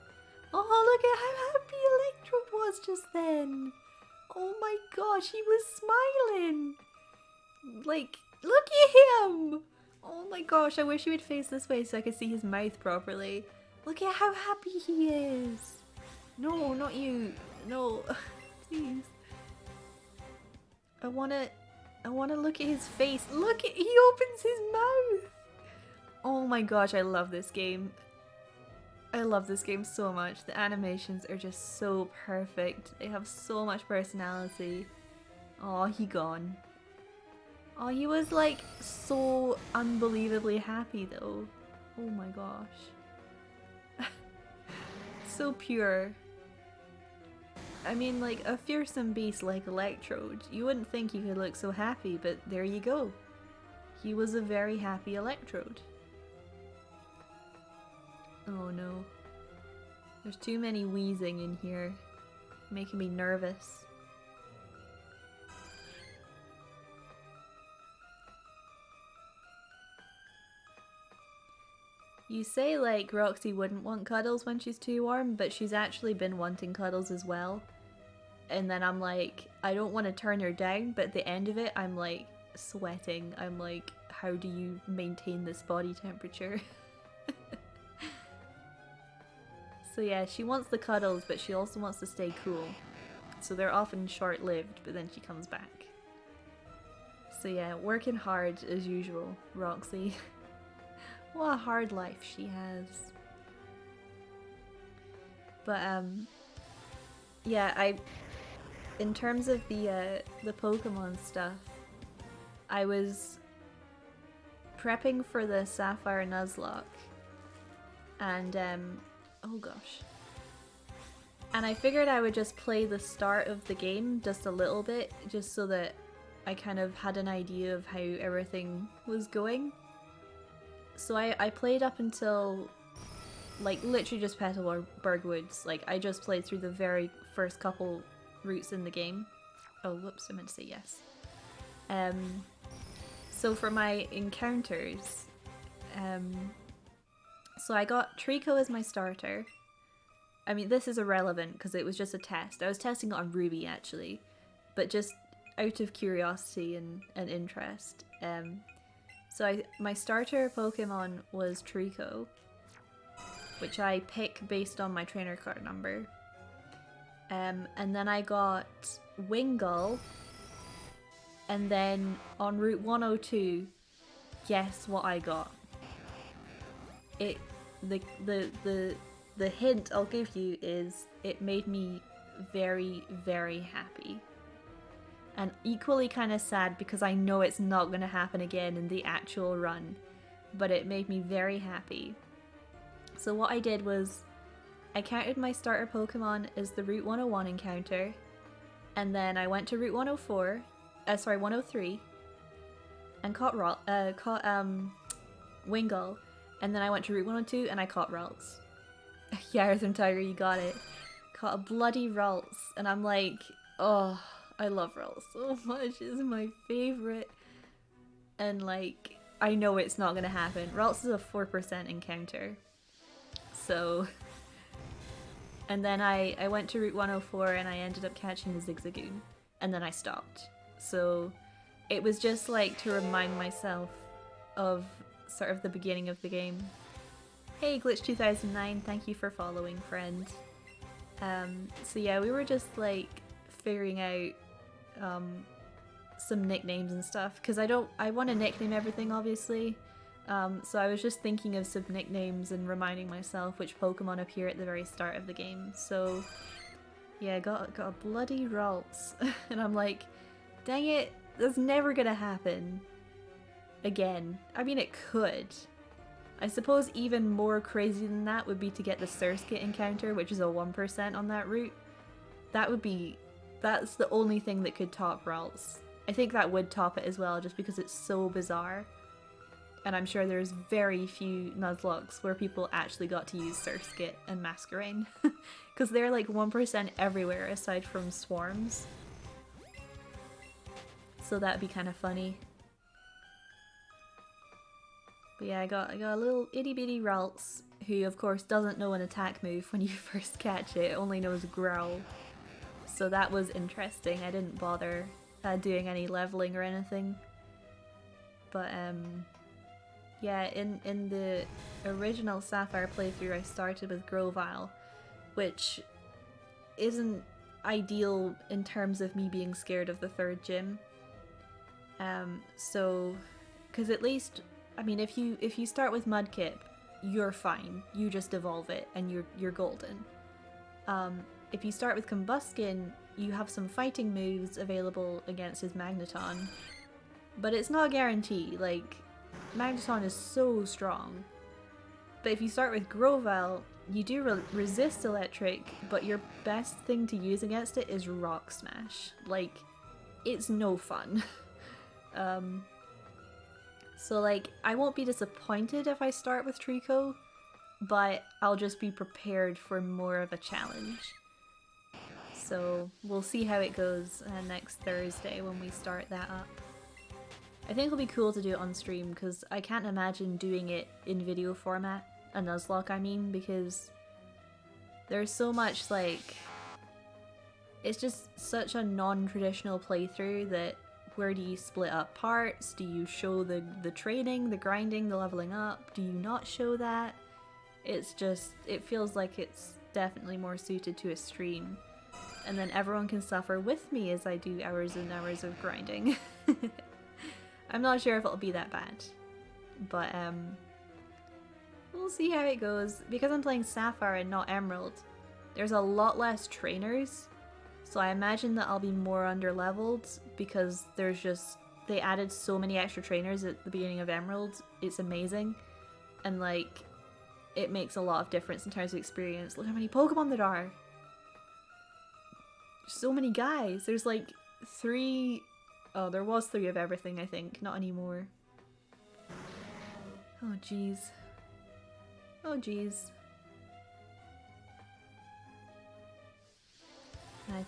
Oh, look at how happy Electrode was just then. Oh my gosh, he was smiling. Like, look at him. Oh my gosh, I wish he would face this way so I could see his mouth properly. Look at how happy he is. No, not you. No, please. I wanna look at his face. Look at, he opens his mouth. Oh my gosh, I love this game. I love this game so much. The animations are just so perfect. They have so much personality. Oh, he gone. Oh, he was like so unbelievably happy though. Oh my gosh. So pure. I mean, like a fearsome beast like Electrode, you wouldn't think he could look so happy, but there you go. He was a very happy Electrode. Oh no. There's too many wheezing in here. Making me nervous. You say like Roxy wouldn't want cuddles when she's too warm, but she's actually been wanting cuddles as well. And then I'm like, I don't want to turn her down, but at the end of it I'm like sweating. I'm like, how do you maintain this body temperature? So yeah, she wants the cuddles, but she also wants to stay cool. So they're often short-lived, but then she comes back. So yeah, working hard as usual, Roxy. What a hard life she has. But yeah, in terms of the Pokemon stuff, I was prepping for the Sapphire Nuzlocke, and oh gosh. And I figured I would just play the start of the game just a little bit, just so that I kind of had an idea of how everything was going. So I played up until, like, literally just Petalburg Woods. Like, I just played through the very first couple routes in the game. Oh, whoops, I meant to say yes. So for my encounters, so I got Trico as my starter. I mean, this is irrelevant because it was just a test. I was testing it on Ruby, actually, but just out of curiosity and interest. So my starter Pokemon was Trico, which I pick based on my trainer card number. And then I got Wingull, and then on Route 102, guess what I got? The hint I'll give you is it made me very, very happy. And equally kind of sad because I know it's not going to happen again in the actual run. But it made me very happy. So what I did was, I counted my starter Pokemon as the Route 101 encounter. And then I went to Route 103. And caught Wingull. And then I went to Route 102 and I caught Ralts. Yeah, Earthworm Tiger, you got it. Caught a bloody Ralts. And I'm like, oh, I love Ralts so much. It's my favorite. And like, I know it's not gonna happen. Ralts is a 4% encounter. So, and then I went to Route 104 and I ended up catching a Zigzagoon. And then I stopped. So it was just like to remind myself of sort of the beginning of the game. Hey Glitch2009, thank you for following, friend. So yeah, we were just like figuring out some nicknames and stuff, because I want to nickname everything, obviously. So I was just thinking of some nicknames and reminding myself which Pokemon appear at the very start of the game. So yeah, got a bloody Ralts. And I'm like, dang it, that's never gonna happen again. I mean, it could. I suppose even more crazy than that would be to get the Surskit encounter, which is a 1% on that route. That's the only thing that could top Ralts. I think that would top it as well, just because it's so bizarre. And I'm sure there's very few Nuzlockes where people actually got to use Surskit and Masquerain. Because they're like 1% everywhere aside from swarms. So that'd be kind of funny. But yeah, I got a little itty bitty Ralts, who of course doesn't know an attack move when you first catch it, only knows Growl. So that was interesting. I didn't bother doing any leveling or anything. But yeah, in the original Sapphire playthrough I started with Grovyle, which isn't ideal in terms of me being scared of the third gym. So, because at least, I mean, if you start with Mudkip, you're fine. You just evolve it and you're golden. If you start with Combuskin, you have some fighting moves available against his Magneton, but it's not a guarantee. Like, Magneton is so strong. But if you start with Grovyle, you do resist electric, but your best thing to use against it is Rock Smash. Like, it's no fun. So like, I won't be disappointed if I start with Trico, but I'll just be prepared for more of a challenge. So we'll see how it goes next Thursday when we start that up. I think it'll be cool to do it on stream, because I can't imagine doing it in video format, a Nuzlocke I mean, because there's so much like, it's just such a non-traditional playthrough that where do you split up parts? Do you show the training, the grinding, the leveling up? Do you not show that? It's just, it feels like it's definitely more suited to a stream. And then everyone can suffer with me as I do hours and hours of grinding. I'm not sure if it'll be that bad. But we'll see how it goes. Because I'm playing Sapphire and not Emerald, there's a lot less trainers. So I imagine that I'll be more underleveled, because there's just, they added so many extra trainers at the beginning of Emerald. It's amazing. And like, it makes a lot of difference in terms of experience. Look how many Pokemon there are. So many guys. There's like 3, oh, there was 3 of everything, I think. Not anymore. Oh jeez. Oh jeez.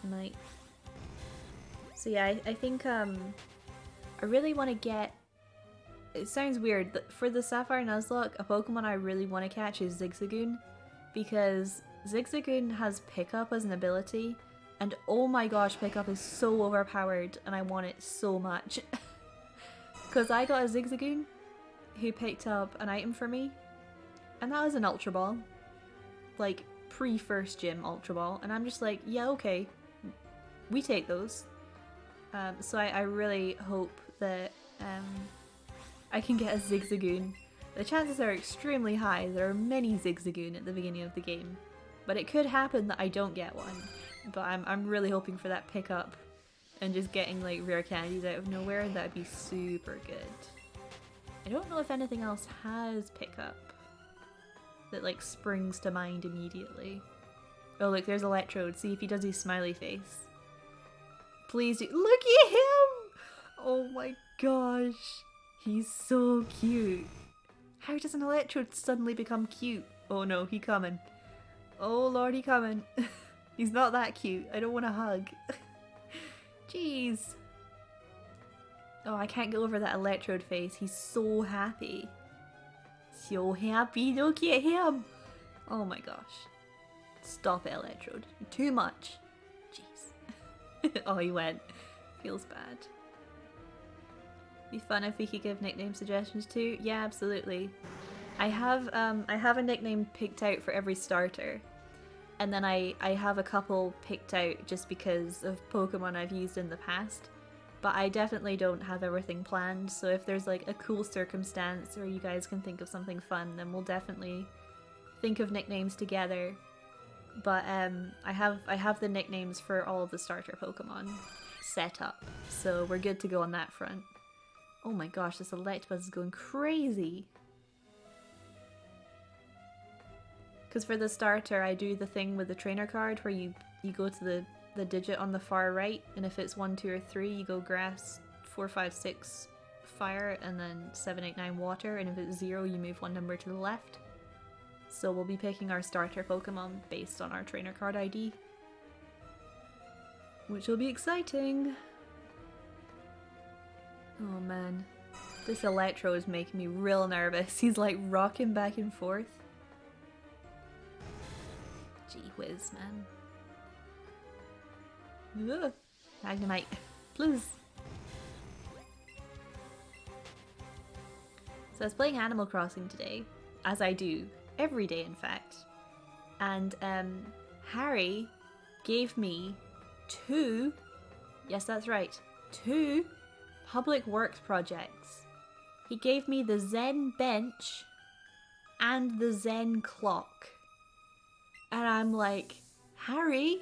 Night. So yeah, I think I really want to get, it sounds weird, but for the Sapphire Nuzlocke, a Pokemon I really want to catch is Zigzagoon, because Zigzagoon has Pickup as an ability, and oh my gosh, Pickup is so overpowered and I want it so much. Because I got a Zigzagoon who picked up an item for me, and that was an Ultra Ball. Like, pre-first gym Ultra Ball, and I'm just like, yeah, okay, we take those. So I really hope that I can get a Zigzagoon. The chances are extremely high. There are many Zigzagoon at the beginning of the game, but it could happen that I don't get one. But I'm really hoping for that pickup, and just getting like rare candies out of nowhere. That'd be super good. I don't know if anything else has pickup that like springs to mind immediately. Oh look, there's Electrode. See if he does his smiley face. Please do. Look at him! Oh my gosh. He's so cute. How does an Electrode suddenly become cute? Oh no, he coming. Oh lord, he coming. He's not that cute. I don't want to hug. Jeez. Oh, I can't get over that Electrode face. He's so happy. So happy, look at him! Oh my gosh. Stop it, Electrode. You're too much. Jeez. Oh, he went. Feels bad. Be fun if we could give nickname suggestions too. Yeah, absolutely. I have a nickname picked out for every starter. And then I have a couple picked out just because of Pokemon I've used in the past. But I definitely don't have everything planned, so if there's like a cool circumstance or you guys can think of something fun, then we'll definitely think of nicknames together. But I have the nicknames for all of the starter Pokemon set up, so we're good to go on that front. Oh my gosh, this Electabuzz is going crazy! Because for the starter, I do the thing with the trainer card where you go to the digit on the far right, and if it's 1, 2, or 3, you go grass, 4, 5, 6 fire, and then 7, 8, 9 water, and if it's 0, you move one number to the left. So we'll be picking our starter Pokemon based on our trainer card ID, which will be exciting. Oh man, this Electro is making me real nervous. He's like rocking back and forth. Gee whiz, man. Ugh. Magnemite, please. So I was playing Animal Crossing today, as I do, every day in fact, and Harry gave me 2, yes that's right, 2 public works projects. He gave me the Zen bench and the Zen clock. And I'm like, Harry,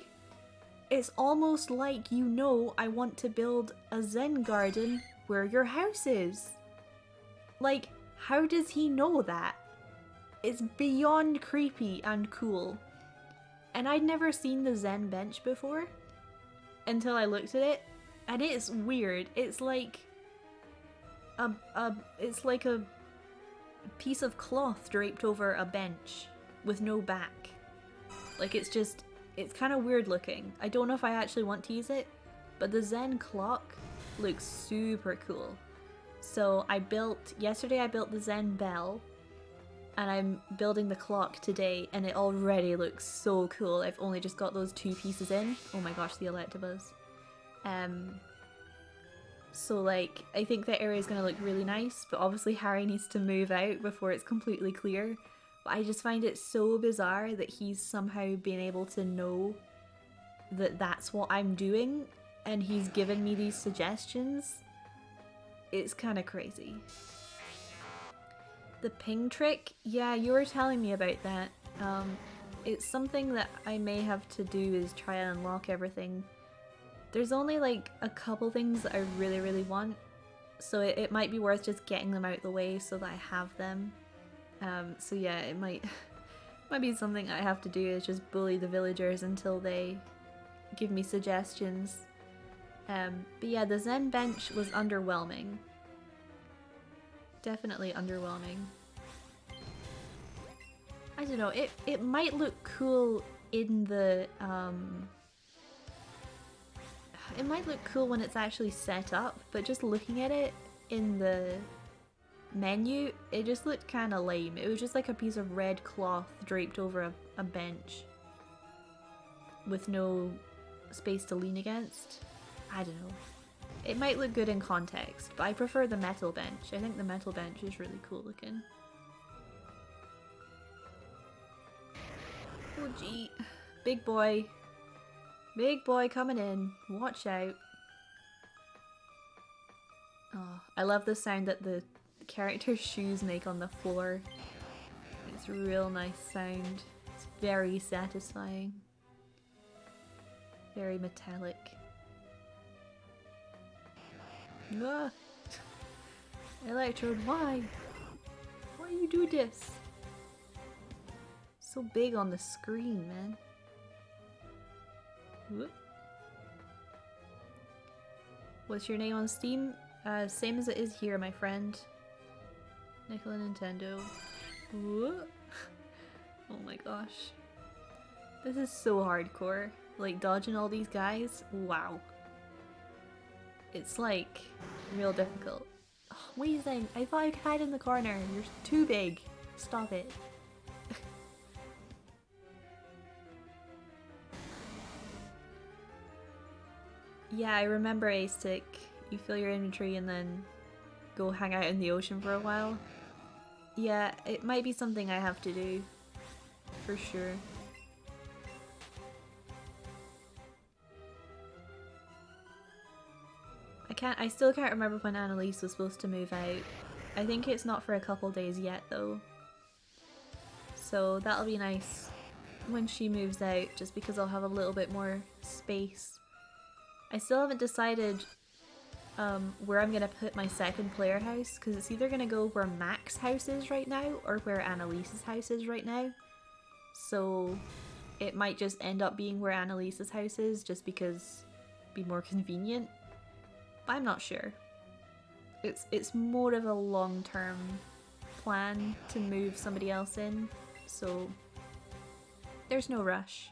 it's almost like you know I want to build a Zen garden where your house is. Like, how does he know that? It's beyond creepy and cool. And I'd never seen the Zen bench before until I looked at it, and it's weird. It's like a piece of cloth draped over a bench with no back. Like it's kind of weird looking. I don't know if I actually want to use it, but the Zen clock looks super cool. So yesterday I built the Zen bell, and I'm building the clock today, and it already looks so cool. I've only just got those 2 pieces in. Oh my gosh, the Electabuzz. So like, I think that area is going to look really nice, but obviously Harry needs to move out before it's completely clear. But I just find it so bizarre that he's somehow been able to know that that's what I'm doing, and he's given me these suggestions. It's kind of crazy. The ping trick? Yeah, you were telling me about that. It's something that I may have to do is try and unlock everything. There's only like a couple things that I really, really want, so it might be worth just getting them out the way so that I have them. So yeah, it might be something I have to do is just bully the villagers until they give me suggestions. But yeah, the Zen bench was underwhelming. Definitely underwhelming. I don't know, it might look cool in the it might look cool when it's actually set up, but just looking at it in the menu, it just looked kind of lame. It was just like a piece of red cloth draped over a bench with no space to lean against. I don't know. It might look good in context, but I prefer the metal bench. I think the metal bench is really cool looking. Oh gee. Big boy. Big boy coming in. Watch out. Oh, I love the sound that the character's shoes make on the floor. It's a real nice sound. It's very satisfying. Very metallic. Ah. Electrode, why? Why you do this? So big on the screen, man. Whoop. What's your name on Steam? Same as it is here, my friend. Nicola Nintendo. Whoop. Oh my gosh. This is so hardcore. Like, dodging all these guys? Wow. It's like, real difficult. Oh, what are you saying? I thought I could hide in the corner. You're too big. Stop it. Yeah, I remember A-Stick. You fill your inventory and then go hang out in the ocean for a while. Yeah, it might be something I have to do. For sure. I still can't remember when Annalise was supposed to move out. I think it's not for a couple days yet though. So that'll be nice when she moves out, just because I'll have a little bit more space. I still haven't decided where I'm gonna put my second player house, because it's either gonna go where Mac's house is right now or where Annalise's house is right now. So it might just end up being where Annalise's house is, just because it'd be more convenient. But I'm not sure. It's more of a long-term plan to move somebody else in, so there's no rush.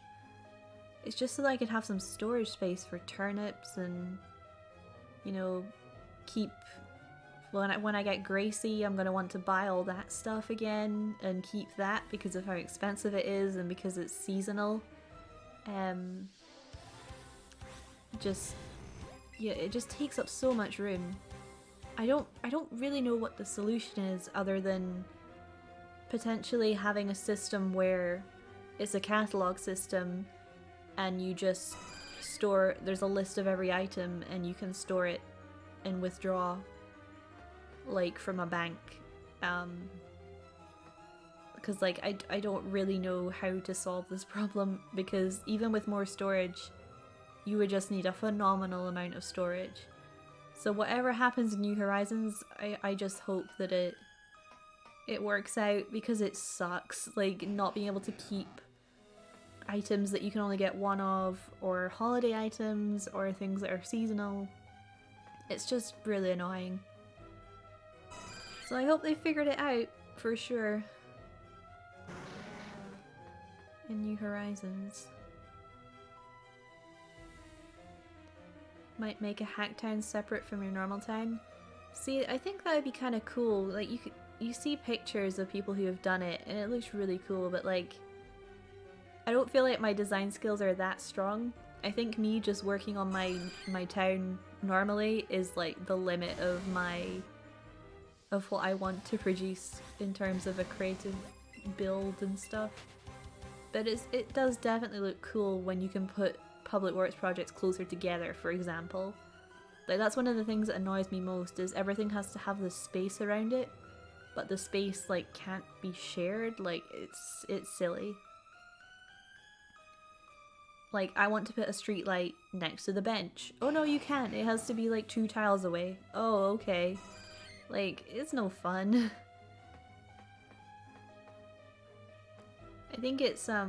It's just so that I could have some storage space for turnips and, you know, keep... When I get Gracie, I'm going to want to buy all that stuff again and keep that because of how expensive it is and because it's seasonal. Yeah, it just takes up so much room. I don't really know what the solution is other than potentially having a system where it's a catalog system and you just store, there's a list of every item and you can store it and withdraw like from a bank. Because like I don't really know how to solve this problem, because even with more storage you would just need a phenomenal amount of storage. So whatever happens in New Horizons, I just hope that it works out, because it sucks, like, not being able to keep items that you can only get one of, or holiday items, or things that are seasonal. It's just really annoying. So I hope they figured it out, for sure. In New Horizons. Might make a hack town separate from your normal town. See, I think that would be kind of cool. Like, you see pictures of people who have done it and it looks really cool, but like, I don't feel like my design skills are that strong. I think me just working on my town normally is like the limit of what I want to produce in terms of a creative build and stuff. But it does definitely look cool when you can put public works projects closer together, for example. Like, that's one of the things that annoys me most, is everything has to have this space around it, but the space like can't be shared. Like, it's silly. Like, I want to put a street light next to the bench. Oh no, you can't. It has to be like 2 tiles away. Oh, okay. Like, it's no fun. I think it's a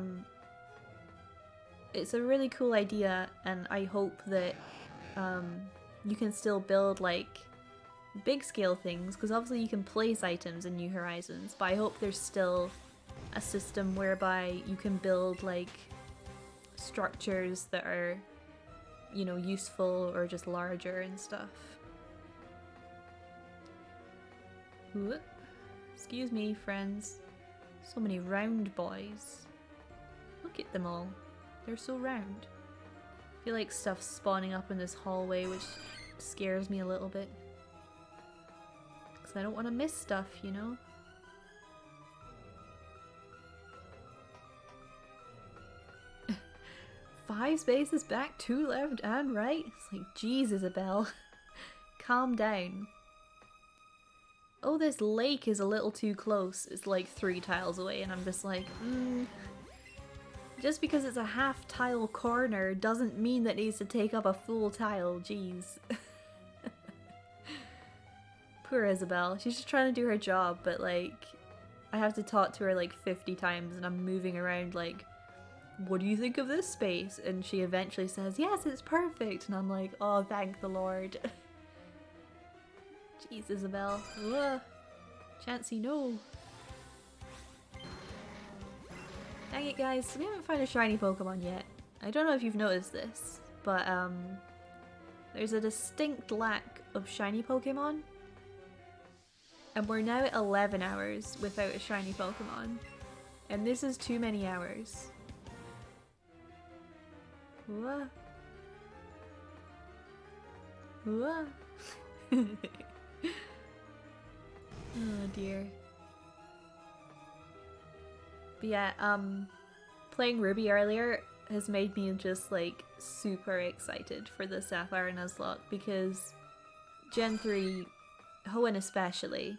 really cool idea, and I hope that you can still build like big scale things, because obviously you can place items in New Horizons, but I hope there's still a system whereby you can build like structures that are, you know, useful or just larger and stuff. Ooh. Excuse me, friends. So many round boys. Look at them all. They're so round. I feel like stuff's spawning up in this hallway, which scares me a little bit. Because I don't want to miss stuff, you know? Five spaces back, 2 left and right? It's like, jeez, Isabelle. Calm down. Oh, this lake is a little too close. It's like 3 tiles away, and I'm just like, Just because it's a half tile corner doesn't mean that it needs to take up a full tile, jeez. Poor Isabelle. She's just trying to do her job, but like, I have to talk to her like 50 times and I'm moving around like, what do you think of this space? And she eventually says, yes, it's perfect. And I'm like, oh, thank the Lord. Jeez, Isabelle. Ugh. Chansey, no. Dang it, guys. We haven't found a shiny Pokemon yet. I don't know if you've noticed this, but there's a distinct lack of shiny Pokemon. And we're now at 11 hours without a shiny Pokemon. And this is too many hours. Whoa. Whoa. Oh dear. But yeah, playing Ruby earlier has made me just like super excited for the Sapphire Nuzlocke, because Gen 3, Hoenn especially,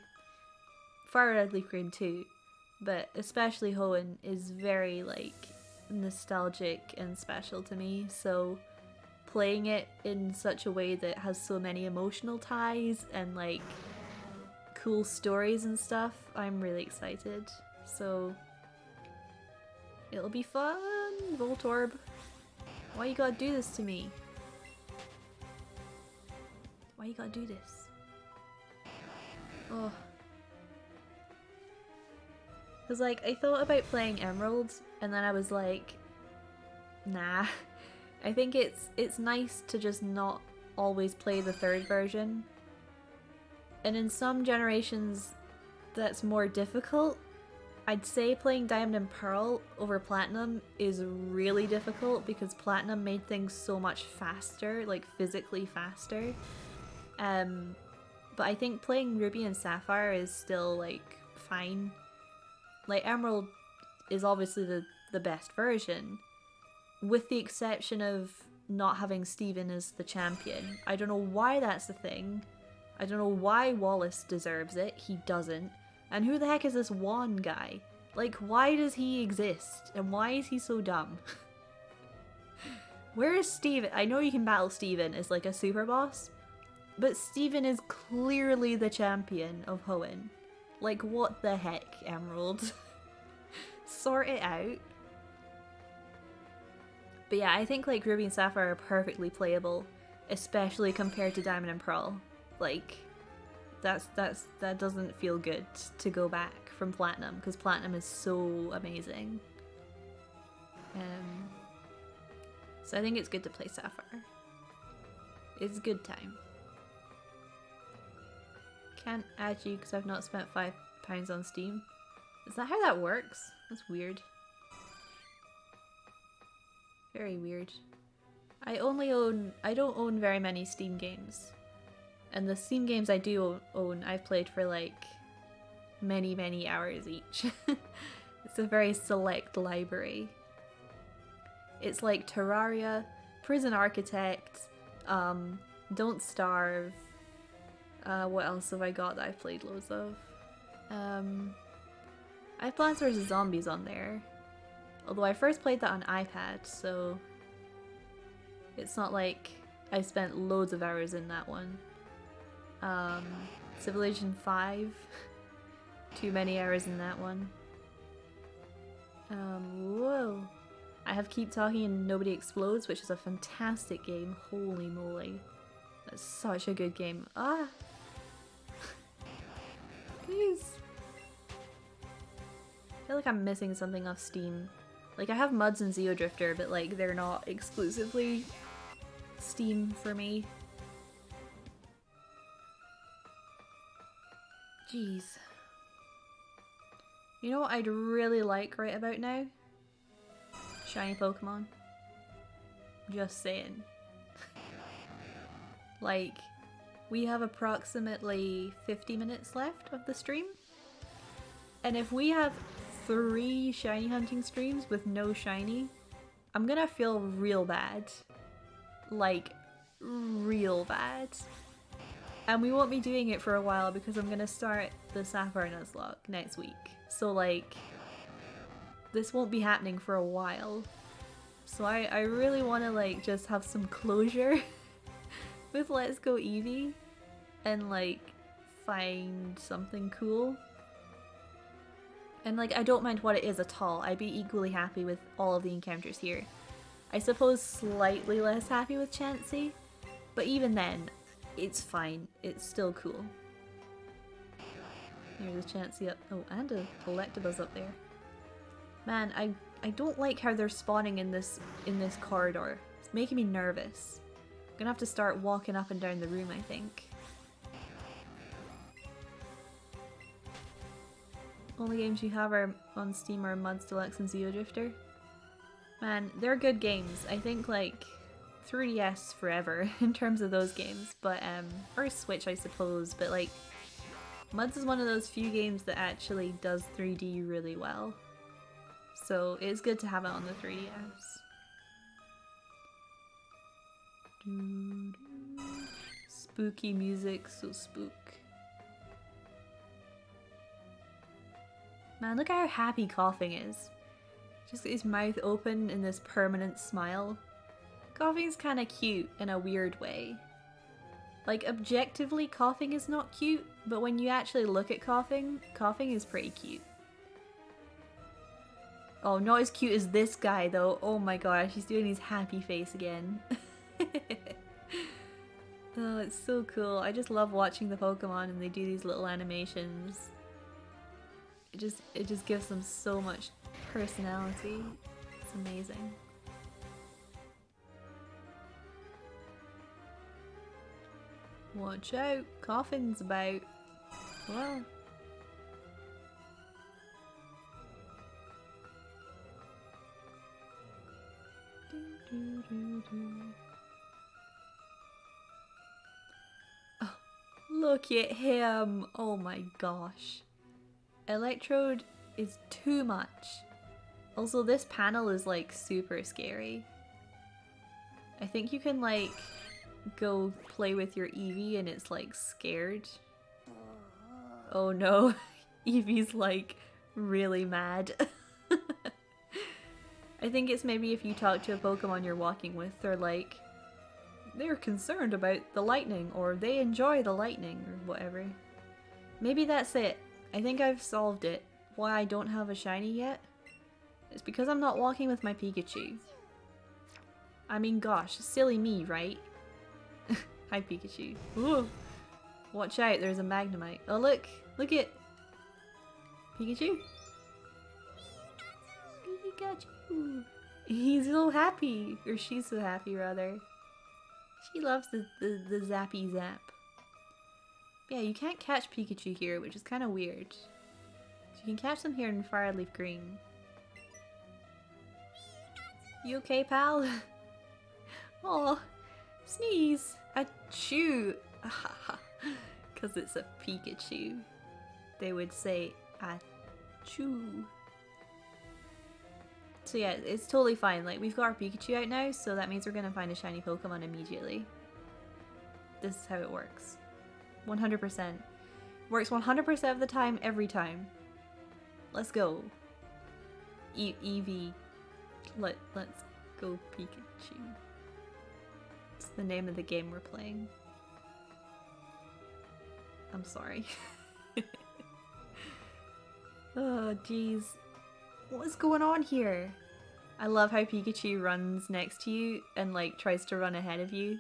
Fire Red Leaf Green too, but especially Hoenn is very like nostalgic and special to me, so playing it in such a way that has so many emotional ties and like cool stories and stuff, I'm really excited. So it'll be fun. Voltorb, why you gotta do this to me? Why you gotta do this? Oh. Cause like I thought about playing Emerald and then I was like, nah. I think it's nice to just not always play the third version. And in some generations that's more difficult. I'd say playing Diamond and Pearl over Platinum is really difficult because Platinum made things so much faster, like physically faster. But I think playing Ruby and Sapphire is still like fine. Like Emerald is obviously the best version, with the exception of not having Steven as the champion. I don't know why that's the thing. I don't know why Wallace deserves it. He doesn't. And who the heck is this Juan guy? Like, why does he exist? And why is he so dumb? Where is Steven? I know you can battle Steven as like a super boss, but Steven is clearly the champion of Hoenn. Like, what the heck, Emerald? Sort it out. But yeah, I think like Ruby and Sapphire are perfectly playable, especially compared to Diamond and Pearl. Like, that doesn't feel good to go back from Platinum, because Platinum is so amazing. So I think it's good to play Sapphire. It's a good time. Can't add you because I've not spent £5 on Steam. Is that how that works? That's weird. Very weird. I don't own very many Steam games. And the Steam games I do own, I've played for like many hours each. It's a very select library. It's like Terraria, Prison Architect, Don't Starve. What else have I got that I've played loads of? I have Plants vs Zombies on there. Although I first played that on iPad, so it's not like I've spent loads of hours in that one. Civilization 5. Too many hours in that one. Whoa. I have Keep Talking and Nobody Explodes, which is a fantastic game. Holy moly. That's such a good game. Ah! Please. I feel like I'm missing something off Steam. Like, I have Muds and Zeodrifter, but like, they're not exclusively Steam for me. Jeez. You know what I'd really like right about now? Shiny Pokemon. Just saying. Like, we have approximately 50 minutes left of the stream. And if we have 3 shiny hunting streams with no shiny, I'm gonna feel real bad. Like, real bad. And we won't be doing it for a while because I'm gonna start the Sapphire Nuzlocke next week. So like, this won't be happening for a while. So I really want to like just have some closure with Let's Go Eevee and like find something cool. And like, I don't mind what it is at all. I'd be equally happy with all of the encounters here. I suppose slightly less happy with Chansey, but even then, it's fine. It's still cool. There's a Chansey up. Oh, and a Electabuzz up there. Man, I don't like how they're spawning in this corridor. It's making me nervous. I'm gonna have to start walking up and down the room, I think. Only games you have are on Steam are Muds Deluxe and Zeodrifter. Man, they're good games. I think like 3DS forever in terms of those games, but or Switch I suppose, but like Muds is one of those few games that actually does 3D really well. So it's good to have it on the 3DS. spooky music, so spook. Man, look how happy Coughing is. Just got his mouth open in this permanent smile. Coughing's kind of cute in a weird way. Like, objectively, Coughing is not cute, but when you actually look at Coughing, Coughing is pretty cute. Oh, not as cute as this guy though. Oh my gosh, he's doing his happy face again. Oh, it's so cool. I just love watching the Pokemon and they do these little animations. It just gives them so much personality. It's amazing. Watch out, Coughing's about. Whoa. Oh, look at him! Oh my gosh. Electrode is too much. Also, this panel is like super scary. I think you can like go play with your Eevee and it's like scared. Oh no, Eevee's like really mad. I think it's maybe if you talk to a Pokemon you're walking with, they're like, they're concerned about the lightning or they enjoy the lightning or whatever. Maybe that's it. I think I've solved it. Why I don't have a shiny yet? It's because I'm not walking with my Pikachu. I mean gosh, silly me, right? Hi Pikachu. Ooh. Watch out, there's a Magnemite. Oh look! Look at Pikachu! Pikachu! He's so happy! Or she's so happy rather. She loves the zappy zap. Yeah, you can't catch Pikachu here, which is kind of weird. So you can catch them here in Fireleaf Green. You okay, pal? Oh, sneeze! Achoo! Because it's a Pikachu. They would say achoo. So yeah, it's totally fine. Like, we've got our Pikachu out now, so that means we're gonna find a shiny Pokemon immediately. This is how it works. 100%. Works 100% of the time, every time. Let's go. Eevee. Let's go Pikachu. It's the name of the game we're playing. I'm sorry. Oh, jeez. What is going on here? I love how Pikachu runs next to you and like tries to run ahead of you.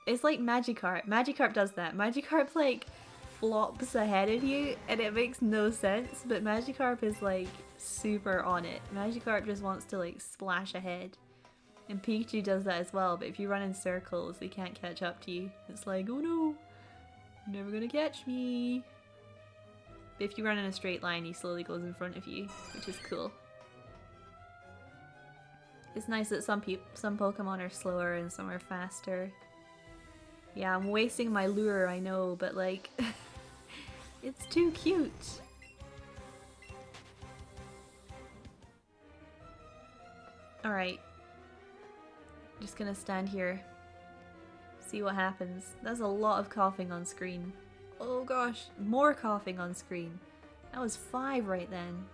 It's like Magikarp. Magikarp does that. Magikarp like flops ahead of you and it makes no sense, but Magikarp is like super on it. Magikarp just wants to like splash ahead. And Pikachu does that as well, but if you run in circles, they can't catch up to you. It's like, oh no, you're never gonna catch me. But if you run in a straight line, he slowly goes in front of you, which is cool. It's nice that some Pokemon are slower and some are faster. Yeah, I'm wasting my lure, I know, but like, it's too cute. Alright. Just gonna stand here. See what happens. That's a lot of coughing on screen. Oh gosh, more coughing on screen. That was 5 right then.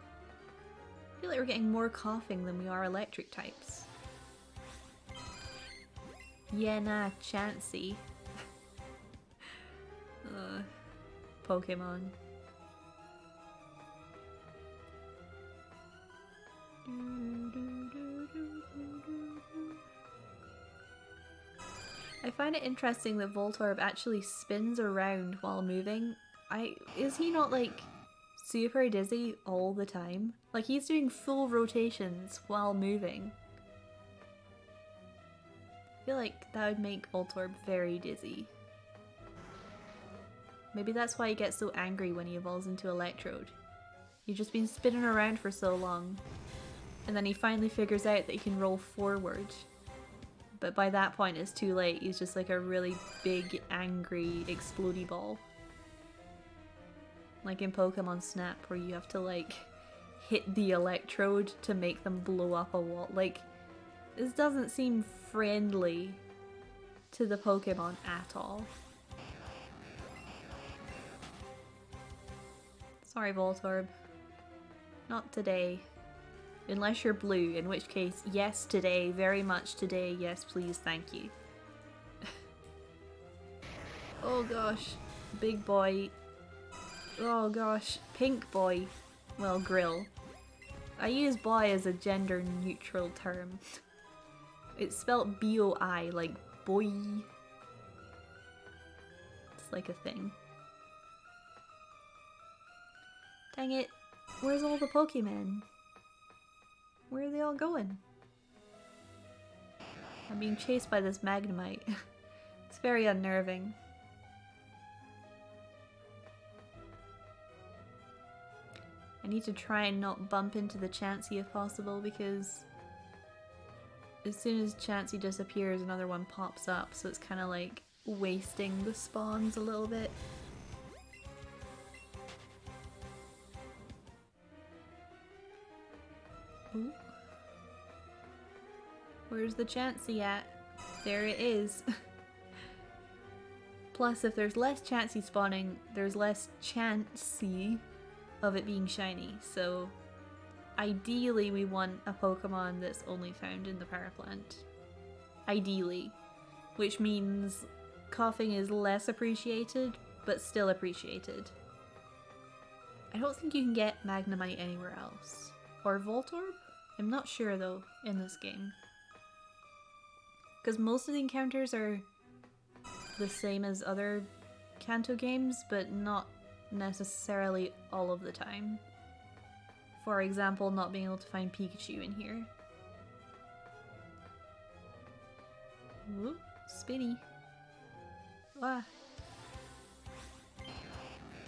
I feel like we're getting more coughing than we are electric types. Yeah, nah, Chansey. Pokemon. I find it interesting that Voltorb actually spins around while moving. Is he not like super dizzy all the time? Like he's doing full rotations while moving. I feel like that would make Voltorb very dizzy. Maybe that's why he gets so angry when he evolves into Electrode. He's just been spinning around for so long. And then he finally figures out that he can roll forward. But by that point it's too late. He's just like a really big, angry, explodey ball. Like in Pokemon Snap where you have to like hit the Electrode to make them blow up a wall. Like, this doesn't seem friendly. to the Pokemon at all. Sorry, Voltorb. Not today. Unless you're blue, in which case, yes today, very much today, yes please, thank you. Oh gosh, big boy. Oh gosh, pink boy. Well, grill. I use boy as a gender neutral term. It's spelled B-O-I, like boy. It's like a thing. Dang it, where's all the Pokemon? Where are they all going? I'm being chased by this Magnemite. It's very unnerving. I need to try and not bump into the Chansey if possible, because as soon as Chansey disappears, another one pops up, so it's kind of like wasting the spawns a little bit. Ooh. Where's the Chansey at? There it is. Plus, if there's less Chansey spawning, there's less Chansey of it being shiny, so ideally we want a Pokemon that's only found in the power plant. Ideally. Which means coughing is less appreciated, but still appreciated. I don't think you can get Magnemite anywhere else. Or Voltorb? I'm not sure though, in this game. Because most of the encounters are the same as other Kanto games, but not necessarily all of the time. For example, not being able to find Pikachu in here. Whoop, spinny. Ah.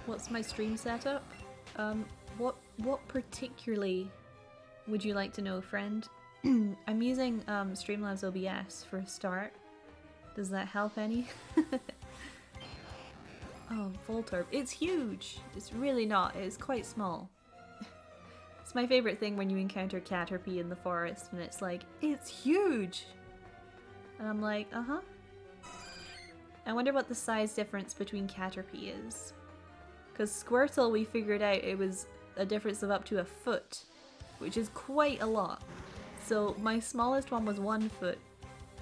What's my stream setup? What particularly would you like to know, friend? I'm using Streamlabs OBS for a start. Does that help any? Oh, Voltorb. It's huge! It's really not. It's quite small. It's my favorite thing when you encounter Caterpie in the forest and it's like, it's huge! And I'm like, uh-huh. I wonder what the size difference between Caterpie is. Because Squirtle, we figured out it was a difference of up to a foot, which is quite a lot. So my smallest one was 1 foot,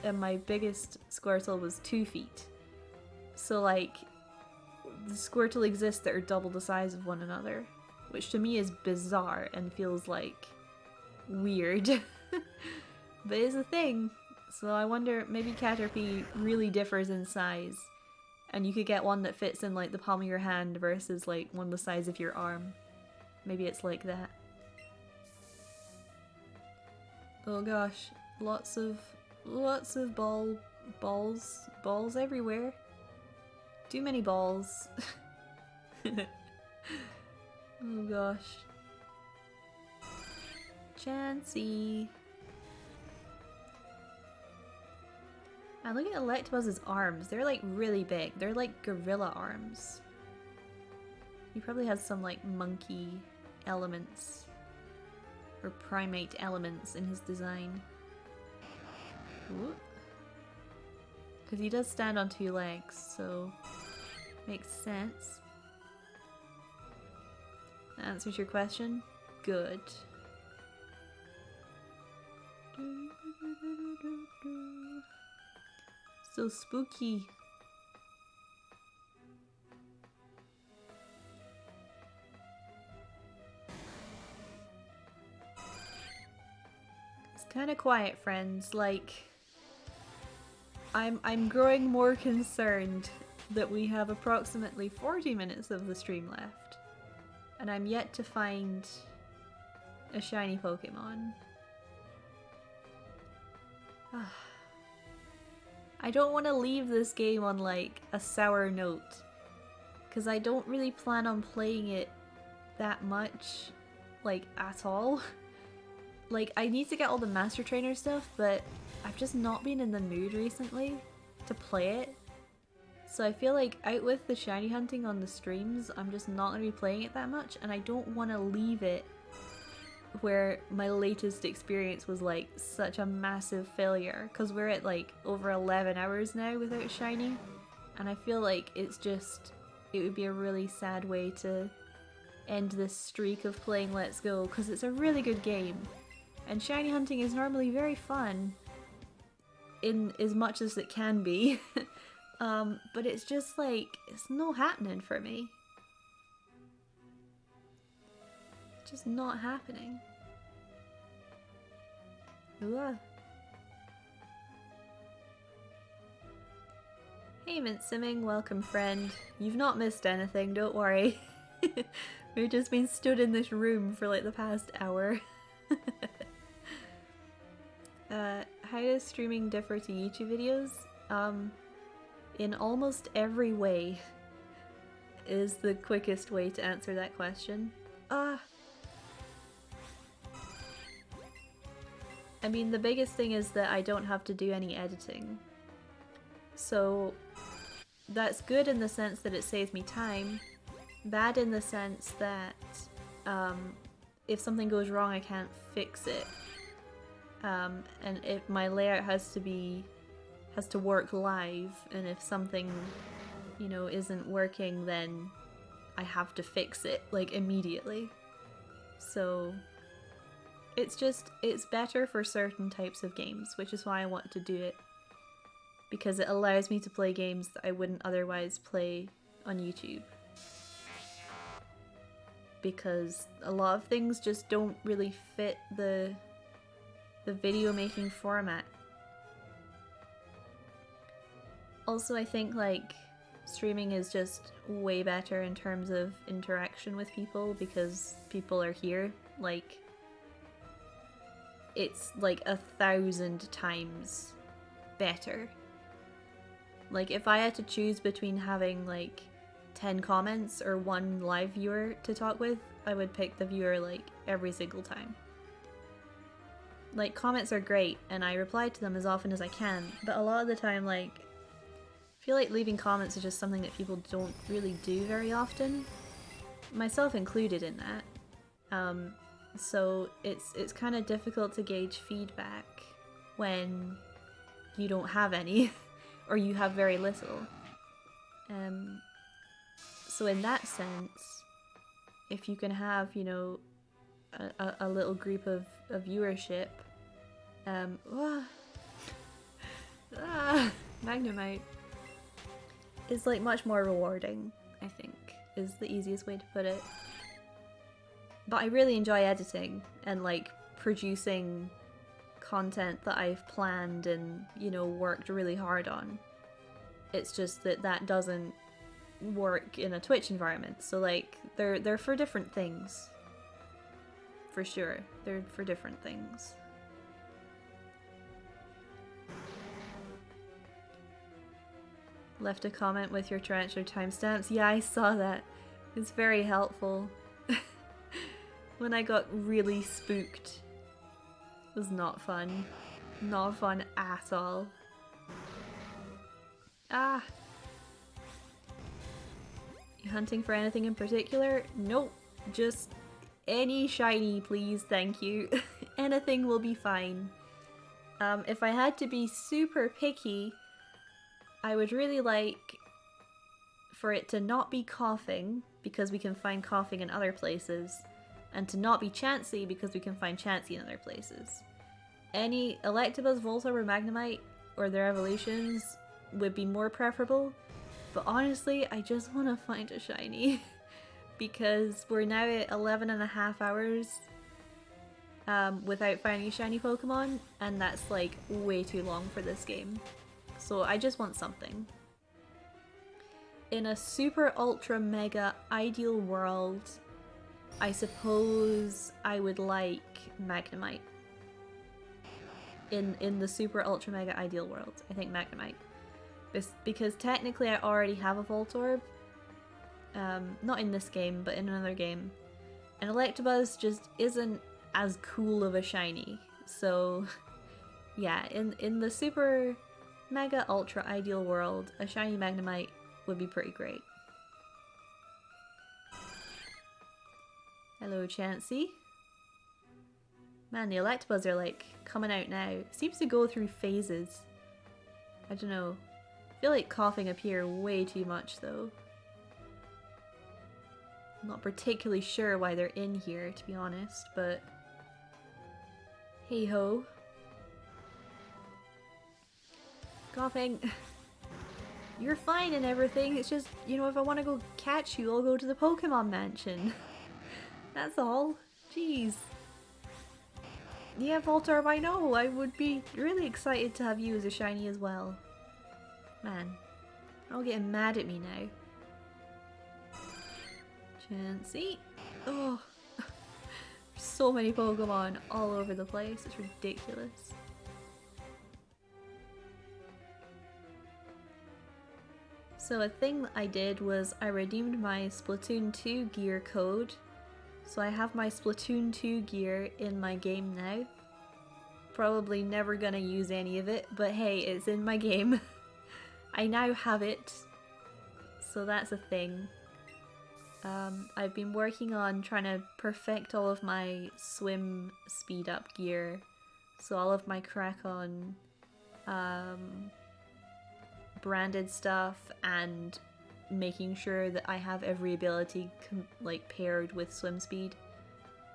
and my biggest Squirtle was 2 feet. So like, the Squirtle exists that are double the size of one another, which to me is bizarre and feels like weird. But it's a thing. So I wonder, maybe Caterpie really differs in size, and you could get one that fits in like the palm of your hand versus like one the size of your arm. Maybe it's like that. Oh gosh, lots of balls everywhere. Too many balls. Oh gosh. Chansey. And look at Electabuzz' arms. They're like really big. They're like gorilla arms. He probably has some like monkey elements or primate elements in his design. Because he does stand on 2 legs, so makes sense. That answers your question? Good. So spooky. It's kind of quiet, friends. Like, I'm growing more concerned that we have approximately 40 minutes of the stream left, and I'm yet to find a shiny Pokemon. I don't want to leave this game on like a sour note, because I don't really plan on playing it that much, like at all. Like, I need to get all the Master Trainer stuff, but I've just not been in the mood recently to play it. So I feel like out with the shiny hunting on the streams, I'm just not going to be playing it that much, and I don't want to leave it where my latest experience was like such a massive failure, because we're at like over 11 hours now without shiny, and I feel like it would be a really sad way to end this streak of playing Let's Go, because it's a really good game and shiny hunting is normally very fun in as much as it can be. But it's just like, it's not happening for me. It's just not happening. Ooh. Hey Mint Simming, welcome friend. You've not missed anything, don't worry. We've just been stood in this room for like the past hour. How does streaming differ to YouTube videos? In almost every way is the quickest way to answer that question. I mean, the biggest thing is that I don't have to do any editing. So that's good in the sense that it saves me time. Bad in the sense that if something goes wrong I can't fix it. And if my layout has to work live, and if something, you know, isn't working, then I have to fix it like immediately. So it's better for certain types of games, which is why I want to do it, because it allows me to play games that I wouldn't otherwise play on YouTube. Because a lot of things just don't really fit the video making format. Also, I think like streaming is just way better in terms of interaction with people because people are here. Like, it's like 1,000 times better. Like, if I had to choose between having like 10 comments or one live viewer to talk with, I would pick the viewer like every single time. Like, comments are great and I reply to them as often as I can, but a lot of the time, like, I feel like leaving comments is just something that people don't really do very often, myself included in that. So it's kind of difficult to gauge feedback when you don't have any or you have very little. So in that sense, if you can have, you know, a little group of viewership, Magnemite is like much more rewarding, I think, is the easiest way to put it. But I really enjoy editing and like producing content that I've planned and, you know, worked really hard on. It's just that that doesn't work in a Twitch environment, so like they're for different things. For sure, they're for different things. Left a comment with your tarantula timestamps. Yeah, I saw that. It's very helpful. When I got really spooked. It was not fun. Not fun at all. Ah! You hunting for anything in particular? Nope. Just any shiny, please, thank you. Anything will be fine. If I had to be super picky, I would really like for it to not be coughing, because we can find coughing in other places, and to not be Chansey, because we can find Chansey in other places. Any Electabuzz, Voltorb, or Magnemite, or their evolutions, would be more preferable, but honestly, I just want to find a shiny. Because we're now at 11.5 hours without finding a shiny Pokemon, and that's like way too long for this game. So I just want something. In a super ultra mega ideal world, I suppose I would like Magnemite. In the super ultra mega ideal world, I think Magnemite. Because technically I already have a Voltorb. Not in this game, but in another game. And Electabuzz just isn't as cool of a shiny. So yeah, in the super mega ultra ideal world, a shiny Magnemite would be pretty great. Hello, Chansey. Man, the Electabuzz are like coming out now. It seems to go through phases. I don't know. I feel like coughing up here way too much though. I'm not particularly sure why they're in here, to be honest, but hey ho. Coughing. You're fine and everything, it's just, you know, if I want to go catch you, I'll go to the Pokemon Mansion. That's all. Jeez. Yeah, Voltorb, I know. I would be really excited to have you as a shiny as well. Man, they're all getting mad at me now. Chansey. Oh, so many Pokemon all over the place. It's ridiculous. So a thing that I did was I redeemed my Splatoon 2 gear code. So I have my Splatoon 2 gear in my game now. Probably never gonna use any of it, but hey, it's in my game. I now have it. So that's a thing. I've been working on trying to perfect all of my swim speed up gear. So all of my Crack-On branded stuff and making sure that I have every ability like paired with swim speed.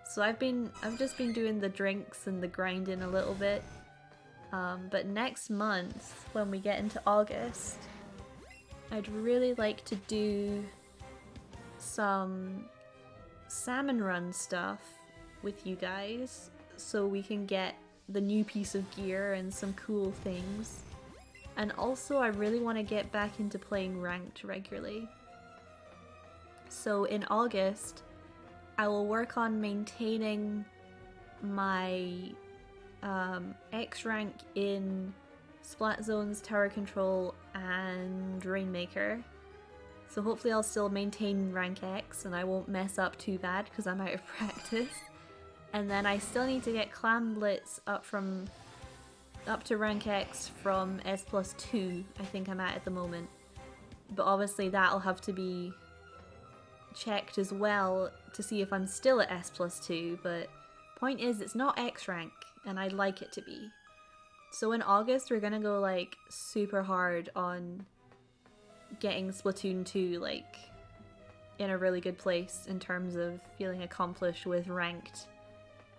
So I've just been doing the drinks and the grinding a little bit. But next month, when we get into August, I'd really like to do some salmon run stuff with you guys so we can get the new piece of gear and some cool things. And also I really want to get back into playing ranked regularly. So in August I will work on maintaining my X rank in Splat Zones, Tower Control and Rainmaker. So hopefully I'll still maintain rank X and I won't mess up too bad because I'm out of practice. And then I still need to get Clam Blitz up to rank X from S+2, I think I'm at the moment. But obviously that'll have to be checked as well to see if I'm still at S+2, but point is it's not X rank and I'd like it to be. So in August we're gonna go like super hard on getting Splatoon 2 like in a really good place in terms of feeling accomplished with ranked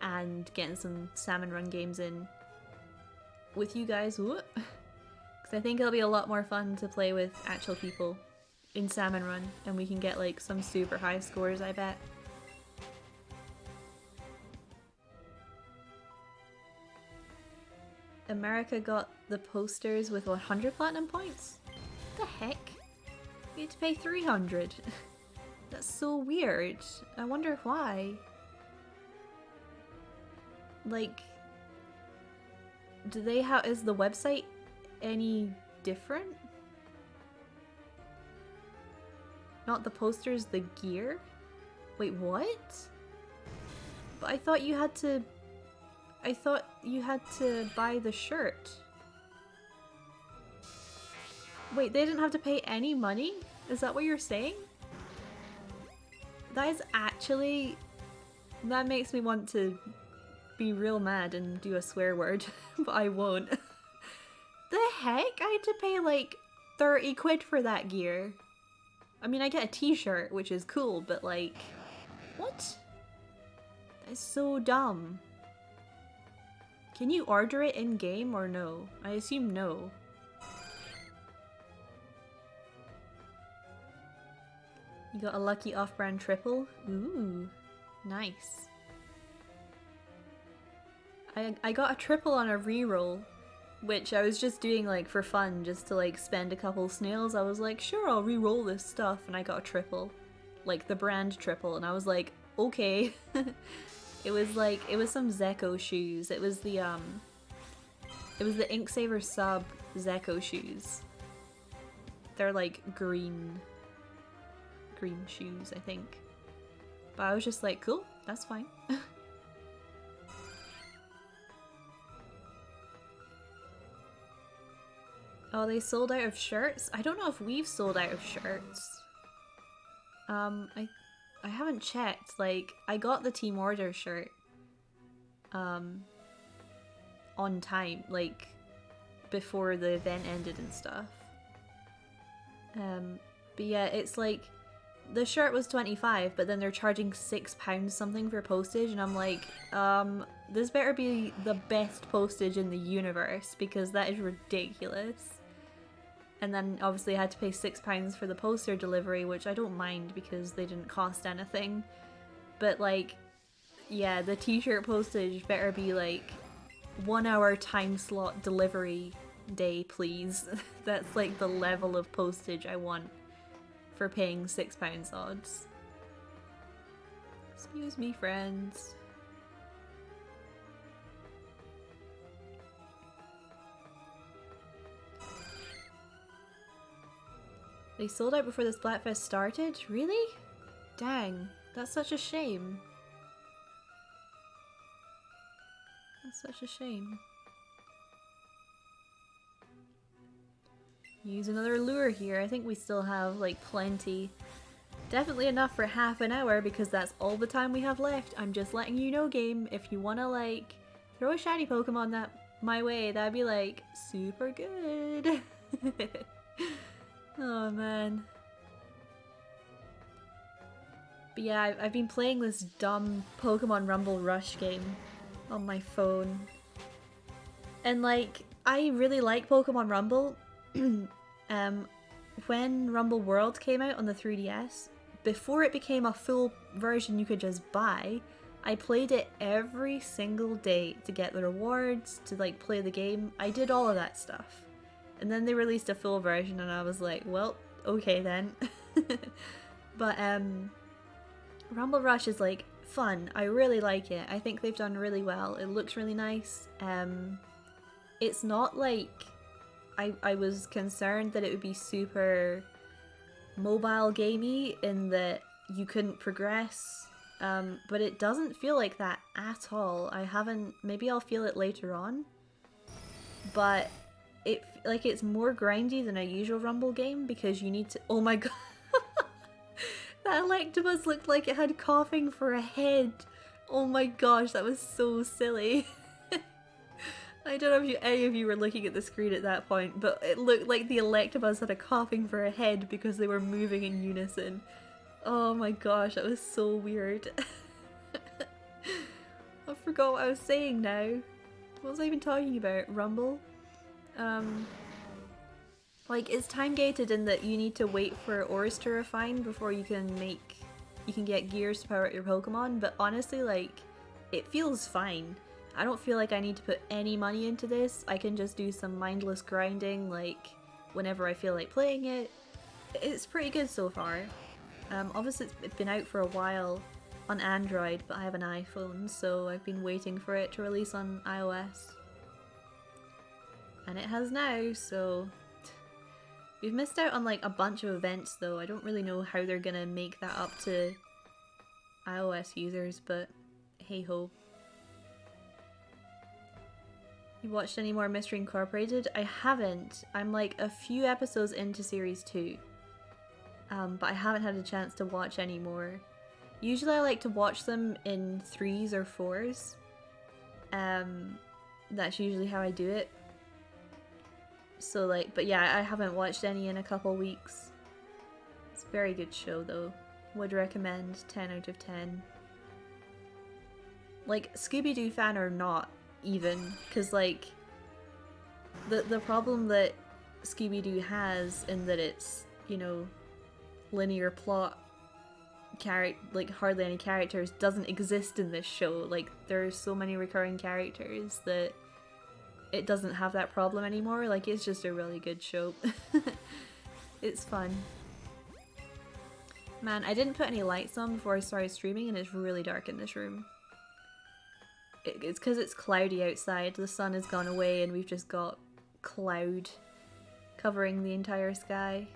and getting some salmon run games in with you guys, because I think it'll be a lot more fun to play with actual people in salmon run and we can get like some super high scores, I bet. America got the posters with 100 platinum points? What the heck? We had to pay 300. That's so weird. I wonder why. Like, do they have, is the website any different? Not the posters, the gear? Wait, what? But I thought you had to buy the shirt. Wait, they didn't have to pay any money? Is that what you're saying? That is actually, that makes me want to be real mad and do a swear word, but I won't. The heck? I had to pay like 30 quid for that gear. I mean, I get a t-shirt, which is cool, but like, what? That's so dumb. Can you order it in-game or no? I assume no. You got a lucky off-brand triple? Ooh, nice. I got a triple on a reroll, which I was just doing like for fun, just to like spend a couple snails. I was like, sure, I'll re-roll this stuff, and I got a triple. Like the brand triple, and I was like, okay. It was some Zeko shoes. It was the Inksaver sub Zeko shoes. They're like green shoes, I think. But I was just like, cool, that's fine. Oh, they sold out of shirts? I don't know if we've sold out of shirts. I haven't checked. Like, I got the Team Order shirt. on time, like before the event ended and stuff. But yeah, it's like the shirt was 25, but then they're charging £6 something for postage, and I'm like, this better be the best postage in the universe, because that is ridiculous. And then obviously I had to pay £6 for the poster delivery, which I don't mind because they didn't cost anything. But like, yeah, the t-shirt postage better be like 1 hour time slot delivery day, please. That's like the level of postage I want for paying £6 odds. Excuse me, friends. They sold out before the Splatfest started? Really? Dang, that's such a shame. That's such a shame. Use another lure here. I think we still have like plenty. Definitely enough for half an hour because that's all the time we have left. I'm just letting you know, game, if you want to like throw a shiny Pokemon that my way, that'd be like super good. Oh man. But yeah, I've been playing this dumb Pokemon Rumble Rush game on my phone. And like, I really like Pokemon Rumble. When Rumble World came out on the 3DS, before it became a full version you could just buy, I played it every single day to get the rewards, to like play the game. I did all of that stuff. And then they released a full version and I was like, well, okay then. But Rumble Rush is like fun. I really like it. I think they've done really well. It looks really nice. It's not like I was concerned that it would be super mobile gamey in that you couldn't progress, but it doesn't feel like that at all. I haven't, maybe I'll feel it later on, but it's more grindy than a usual Rumble game because you need to, oh my god, that Electabuzz looked like it had coughing for a head. Oh my gosh, that was so silly. I don't know if any of you were looking at the screen at that point, but it looked like the Electabuzz had a coughing for a head because they were moving in unison. Oh my gosh, that was so weird. I forgot what I was saying now. What was I even talking about? Rumble? Like, it's time gated in that you need to wait for ores to refine before you can get gears to power up your Pokemon, but honestly, like, it feels fine. I don't feel like I need to put any money into this. I can just do some mindless grinding, like, whenever I feel like playing it. It's pretty good so far. Obviously it's been out for a while on Android, but I have an iPhone, so I've been waiting for it to release on iOS. And it has now, so... We've missed out on, like, a bunch of events, though. I don't really know how they're gonna make that up to iOS users, but hey-ho. You watched any more Mystery Incorporated? I haven't. I'm like a few episodes into series 2. But I haven't had a chance to watch any more. Usually I like to watch them in 3s or 4s. That's usually how I do it. So like, but yeah, I haven't watched any in a couple weeks. It's a very good show though. Would recommend, 10 out of 10. Like, Scooby-Doo fan or not, even, because like the problem that Scooby-Doo has in that it's, you know, linear plot, like hardly any characters, doesn't exist in this show. Like, there's so many recurring characters that it doesn't have that problem anymore. Like, it's just a really good show. It's fun. Man, I didn't put any lights on before I started streaming and it's really dark in this room. It's because it's cloudy outside. The sun has gone away and we've just got cloud covering the entire sky.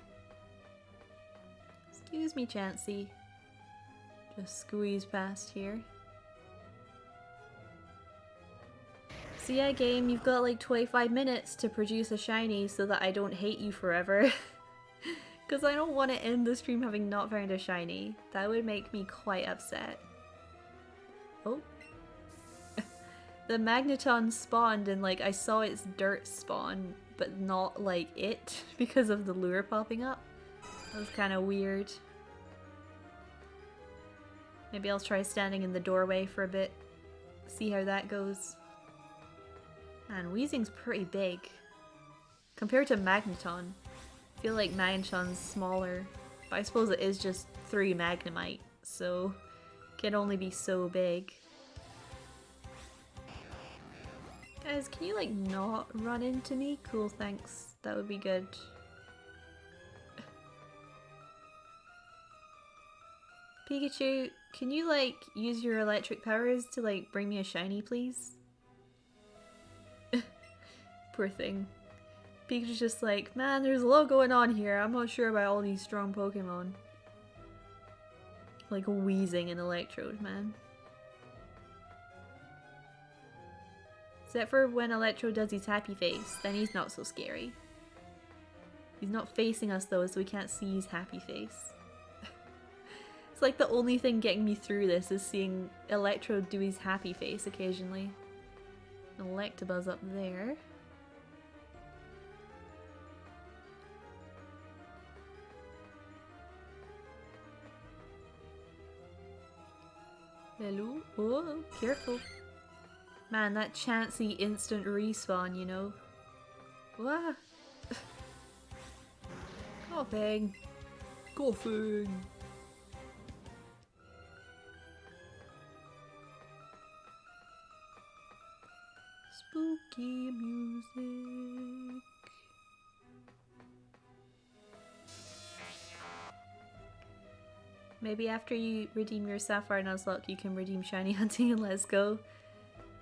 Excuse me, Chansey. Just squeeze past here. So yeah, game, you've got like 25 minutes to produce a shiny so that I don't hate you forever. Because I don't want to end the stream having not found a shiny. That would make me quite upset. Oh. The Magneton spawned and like I saw its dirt spawn, but not like it because of the lure popping up. That was kind of weird. Maybe I'll try standing in the doorway for a bit, see how that goes. Man, Weezing's pretty big. Compared to Magneton, I feel like Magneton's smaller, but I suppose it is just 3 Magnemite, so it can only be so big. Guys, can you like not run into me? Cool, thanks. That would be good. Pikachu, can you like use your electric powers to like bring me a shiny, please? Poor thing. Pikachu's just like, man, there's a lot going on here. I'm not sure about all these strong Pokemon. Like wheezing an Electrode, man. Except for when Electrode does his happy face, then he's not so scary. He's not facing us though, so we can't see his happy face. It's like the only thing getting me through this is seeing Electrode do his happy face occasionally. Electabuzz up there. Hello? Oh, careful. Man, that chancy instant respawn, you know. Wah! Coughing. Coughing. Spooky music. Maybe after you redeem your Sapphire Nuzlocke, you can redeem Shiny Hunting and let's go.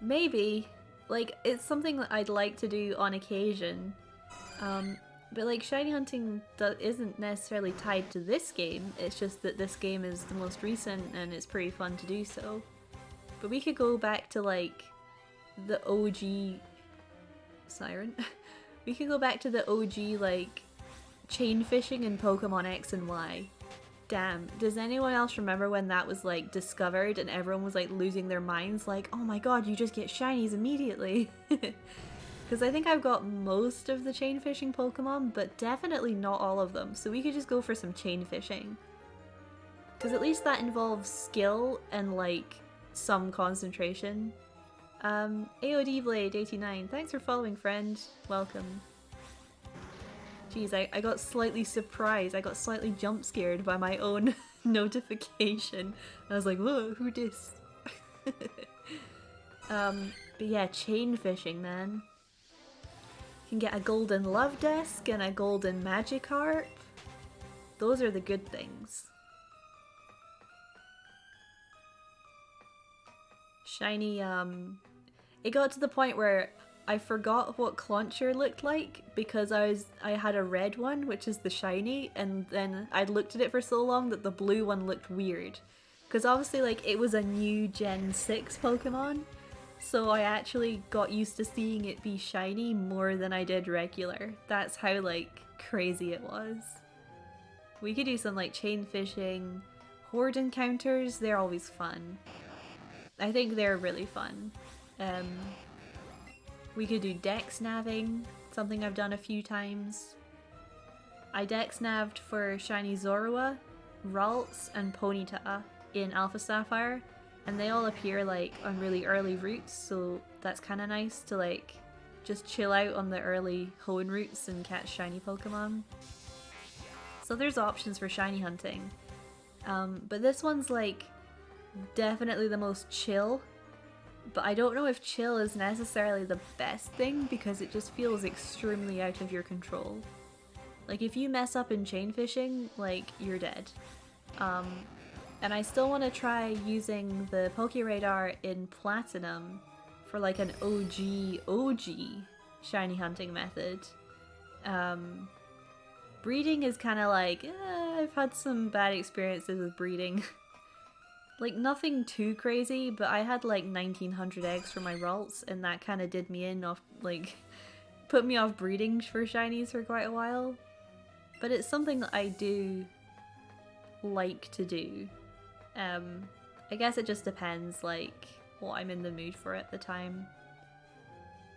Maybe. Like, it's something that I'd like to do on occasion. But like, Shiny Hunting isn't necessarily tied to this game, it's just that this game is the most recent and it's pretty fun to do so. But we could go back to like, the OG... Siren? We could go back to the OG like, chain fishing in Pokemon X and Y. Damn, does anyone else remember when that was like discovered and everyone was like losing their minds like, oh my god, you just get shinies immediately? Because I think I've got most of the chain fishing Pokemon, but definitely not all of them, so we could just go for some chain fishing. Because at least that involves skill and like some concentration. AOD Blade 89, thanks for following, friend. Welcome. Jeez, I got slightly surprised. I got slightly jump scared by my own notification. I was like, whoa, who dis? But yeah, chain fishing, man. You can get a golden love desk and a golden Magikarp. Those are the good things. Shiny, it got to the point where I forgot what Clauncher looked like because I had a red one, which is the shiny, and then I'd looked at it for so long that the blue one looked weird. Because obviously like it was a new Gen 6 Pokemon, so I actually got used to seeing it be shiny more than I did regular. That's how like crazy it was. We could do some like chain fishing, horde encounters, they're always fun. I think they're really fun. We could do dex naving, something I've done a few times. I dex naved for Shiny Zorua, Ralts, and Ponyta in Alpha Sapphire, and they all appear like on really early routes, so that's kind of nice to like just chill out on the early Hoenn routes and catch shiny Pokemon. So there's options for shiny hunting. But this one's like definitely the most chill. But I don't know if chill is necessarily the best thing because it just feels extremely out of your control. Like if you mess up in chain fishing, like you're dead. And I still want to try using the Pokéradar in Platinum for like an OG shiny hunting method. Breeding is kind of like, I've had some bad experiences with breeding. Like nothing too crazy, but I had like 1900 eggs for my Ralts and that kind of did me in off, like, put me off breeding for shinies for quite a while. But it's something that I do like to do. I guess it just depends like what I'm in the mood for at the time.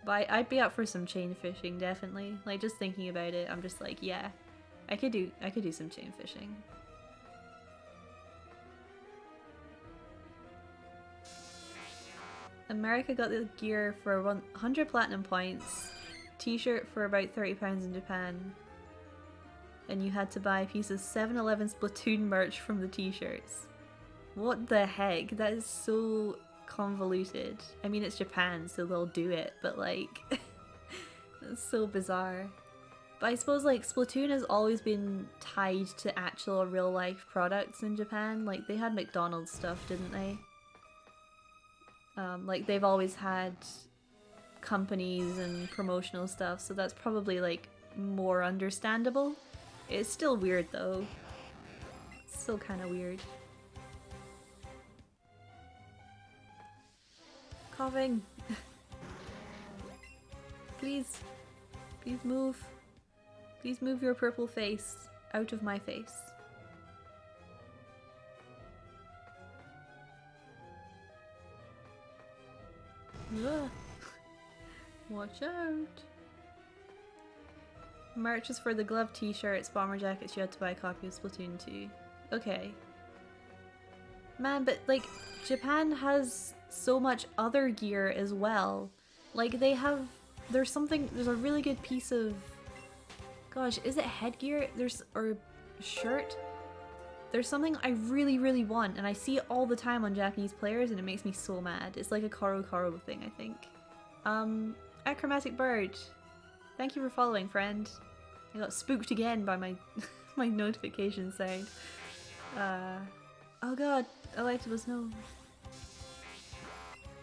But I'd be up for some chain fishing, definitely. Like, just thinking about it, I'm just like, yeah, I could do some chain fishing. America got the gear for 100 platinum points, t-shirt for about £30 in Japan, and you had to buy a piece of 7-Eleven Splatoon merch from the t-shirts. What the heck? That is so convoluted. I mean, it's Japan, so they'll do it, but like, that's so bizarre. But I suppose like Splatoon has always been tied to actual real life products in Japan. Like they had McDonald's stuff, didn't they? Like they've always had companies and promotional stuff, so that's probably like more understandable. It's still weird though. It's still kind of weird. Coughing. Please. Please move. Please move your purple face out of my face. Ugh. Watch out. Merch is for the glove, t-shirts, bomber jackets. You had to buy a copy of Splatoon 2. Okay. Man, but like, Japan has so much other gear as well. Like they have, there's a really good piece of, gosh, is it headgear? Or shirt? There's something I really want, and I see it all the time on Japanese players, and it makes me so mad. It's like a Koro Koro thing, I think. Achromatic Bird. Thank you for following, friend. I got spooked again by my my notification sound. Oh god, Electabuzz, no.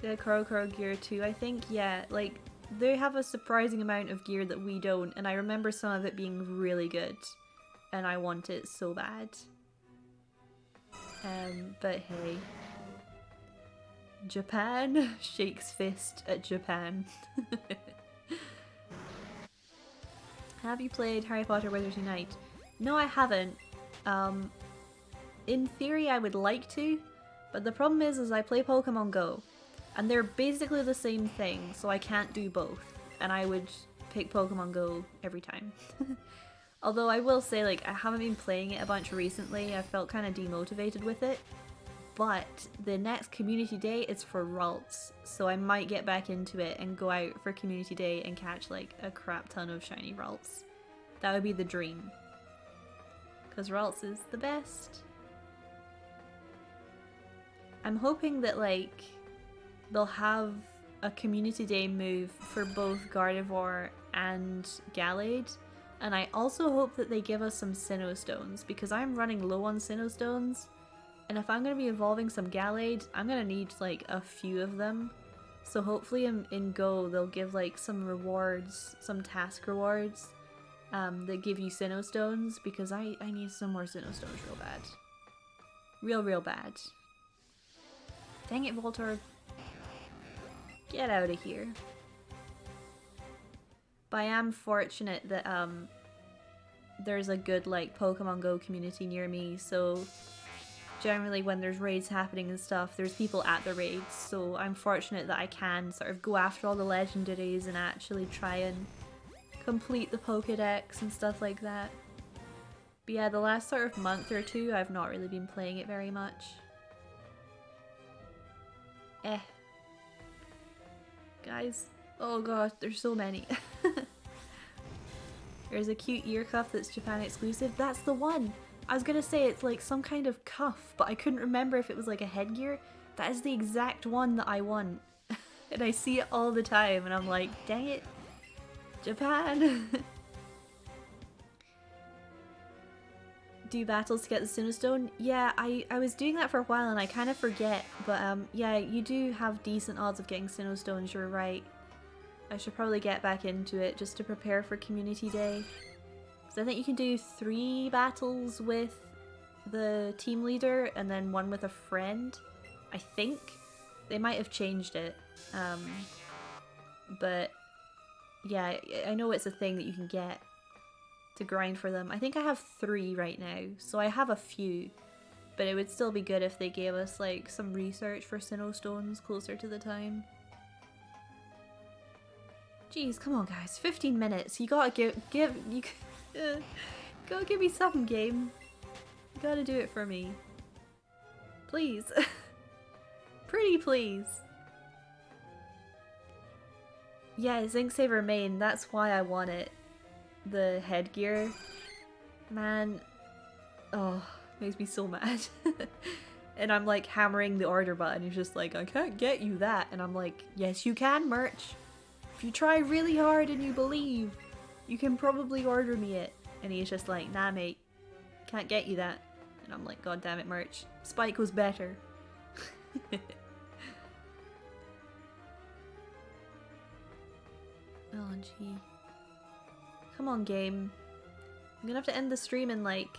The Koro Koro gear too, I think, yeah, like, they have a surprising amount of gear that we don't, and I remember some of it being really good, and I want it so bad. But hey. Japan shakes fist at Japan. Have you played Harry Potter Wizards Unite? No, I haven't. In theory I would like to, but the problem is I play Pokemon Go, and they're basically the same thing, so I can't do both, and I would pick Pokemon Go every time. Although I will say, like, I haven't been playing it a bunch recently, I felt kind of demotivated with it, but the next community day is for Ralts, so I might get back into it and go out for community day and catch like a crap ton of shiny Ralts. That would be the dream. Because Ralts is the best. I'm hoping that like they'll have a community day move for both Gardevoir and Gallade, and I also hope that they give us some Sinnoh Stones, because I'm running low on Sinnoh Stones, and if I'm going to be evolving some Gallade, I'm going to need like a few of them. So hopefully in Go they'll give like some rewards, some task rewards that give you Sinnoh Stones, because I need some more Sinnoh Stones real bad. Real bad. Dang it, Voltorb. Get out of here. But I am fortunate that there's a good like Pokemon Go community near me, so generally when there's raids happening and stuff, there's people at the raids, so I'm fortunate that I can sort of go after all the legendaries and actually try and complete the Pokédex and stuff like that. But yeah, the last sort of month or two I've not really been playing it very much. Guys, oh god, there's so many. There's a cute ear cuff that's Japan exclusive. That's the one! I was gonna say it's like some kind of cuff, but I couldn't remember if it was like a headgear. That is the exact one that I want. And I see it all the time and I'm like, dang it, Japan! Do battles to get the Sinnoh Stone? Yeah, I was doing that for a while and I kind of forget, but yeah, you do have decent odds of getting Sinnoh Stones, you're right. I should probably get back into it just to prepare for Community Day. Because I think you can do 3 battles with the team leader and then 1 with a friend. I think. They might have changed it. But yeah, I know it's a thing that you can get to grind for them. I think I have 3 right now, so I have a few. But it would still be good if they gave us like some research for Sinnoh Stones closer to the time. Jeez, come on guys, 15 minutes. You gotta gotta give me something, game. You gotta do it for me. Please. Pretty please. Yeah, Zinc Saber main, that's why I want it. The headgear. Man. Oh, makes me so mad. And I'm like hammering the order button. He's just like, I can't get you that. And I'm like, yes you can, merch. If you try really hard and you believe, you can probably order me it. And he's just like, nah mate, can't get you that. And I'm like, god damn it, merch. Spike was better. Oh gee. Come on game. I'm gonna have to end the stream in like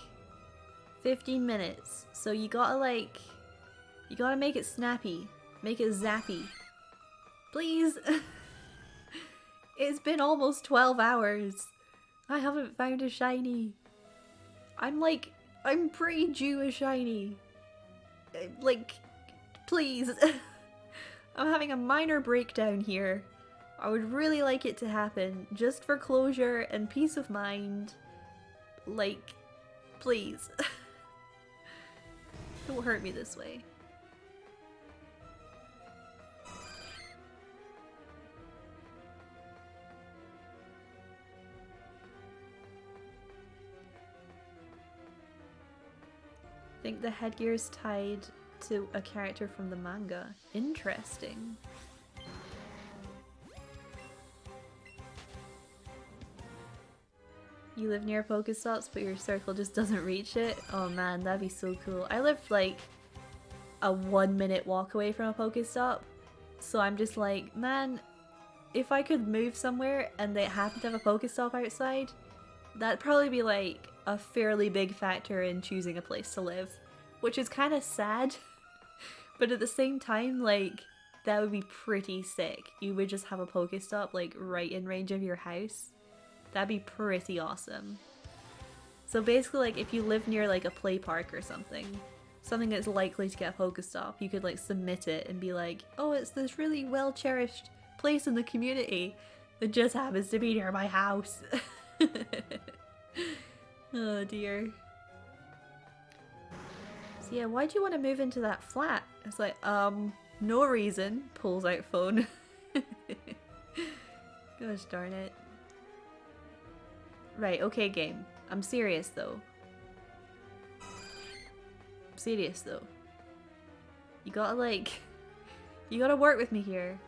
15 minutes. So you gotta make it snappy. Make it zappy. Please. It's been almost 12 hours. I haven't found a shiny. I'm pretty due a shiny. Like, please. I'm having a minor breakdown here. I would really like it to happen, just for closure and peace of mind. Like, please. Don't hurt me this way. I think the headgear is tied to a character from the manga. Interesting. You live near Pokestops, but your circle just doesn't reach it? Oh man, that'd be so cool. I live like a 1-minute walk away from a Pokestop, so I'm just like, man, if I could move somewhere and they happen to have a Pokestop outside, that'd probably be like a fairly big factor in choosing a place to live, which is kind of sad, but at the same time, like, that would be pretty sick. You would just have a Pokestop like right in range of your house. That'd be pretty awesome. So basically, like, if you live near like a play park or something that's likely to get a Pokestop, you could like submit it and be like, oh, it's this really well cherished place in the community that just happens to be near my house. Oh dear. So yeah, why'd you want to move into that flat? It's like, no reason. Pulls out phone. Gosh darn it. Right, okay game. I'm serious though. I'm serious though. You gotta work with me here.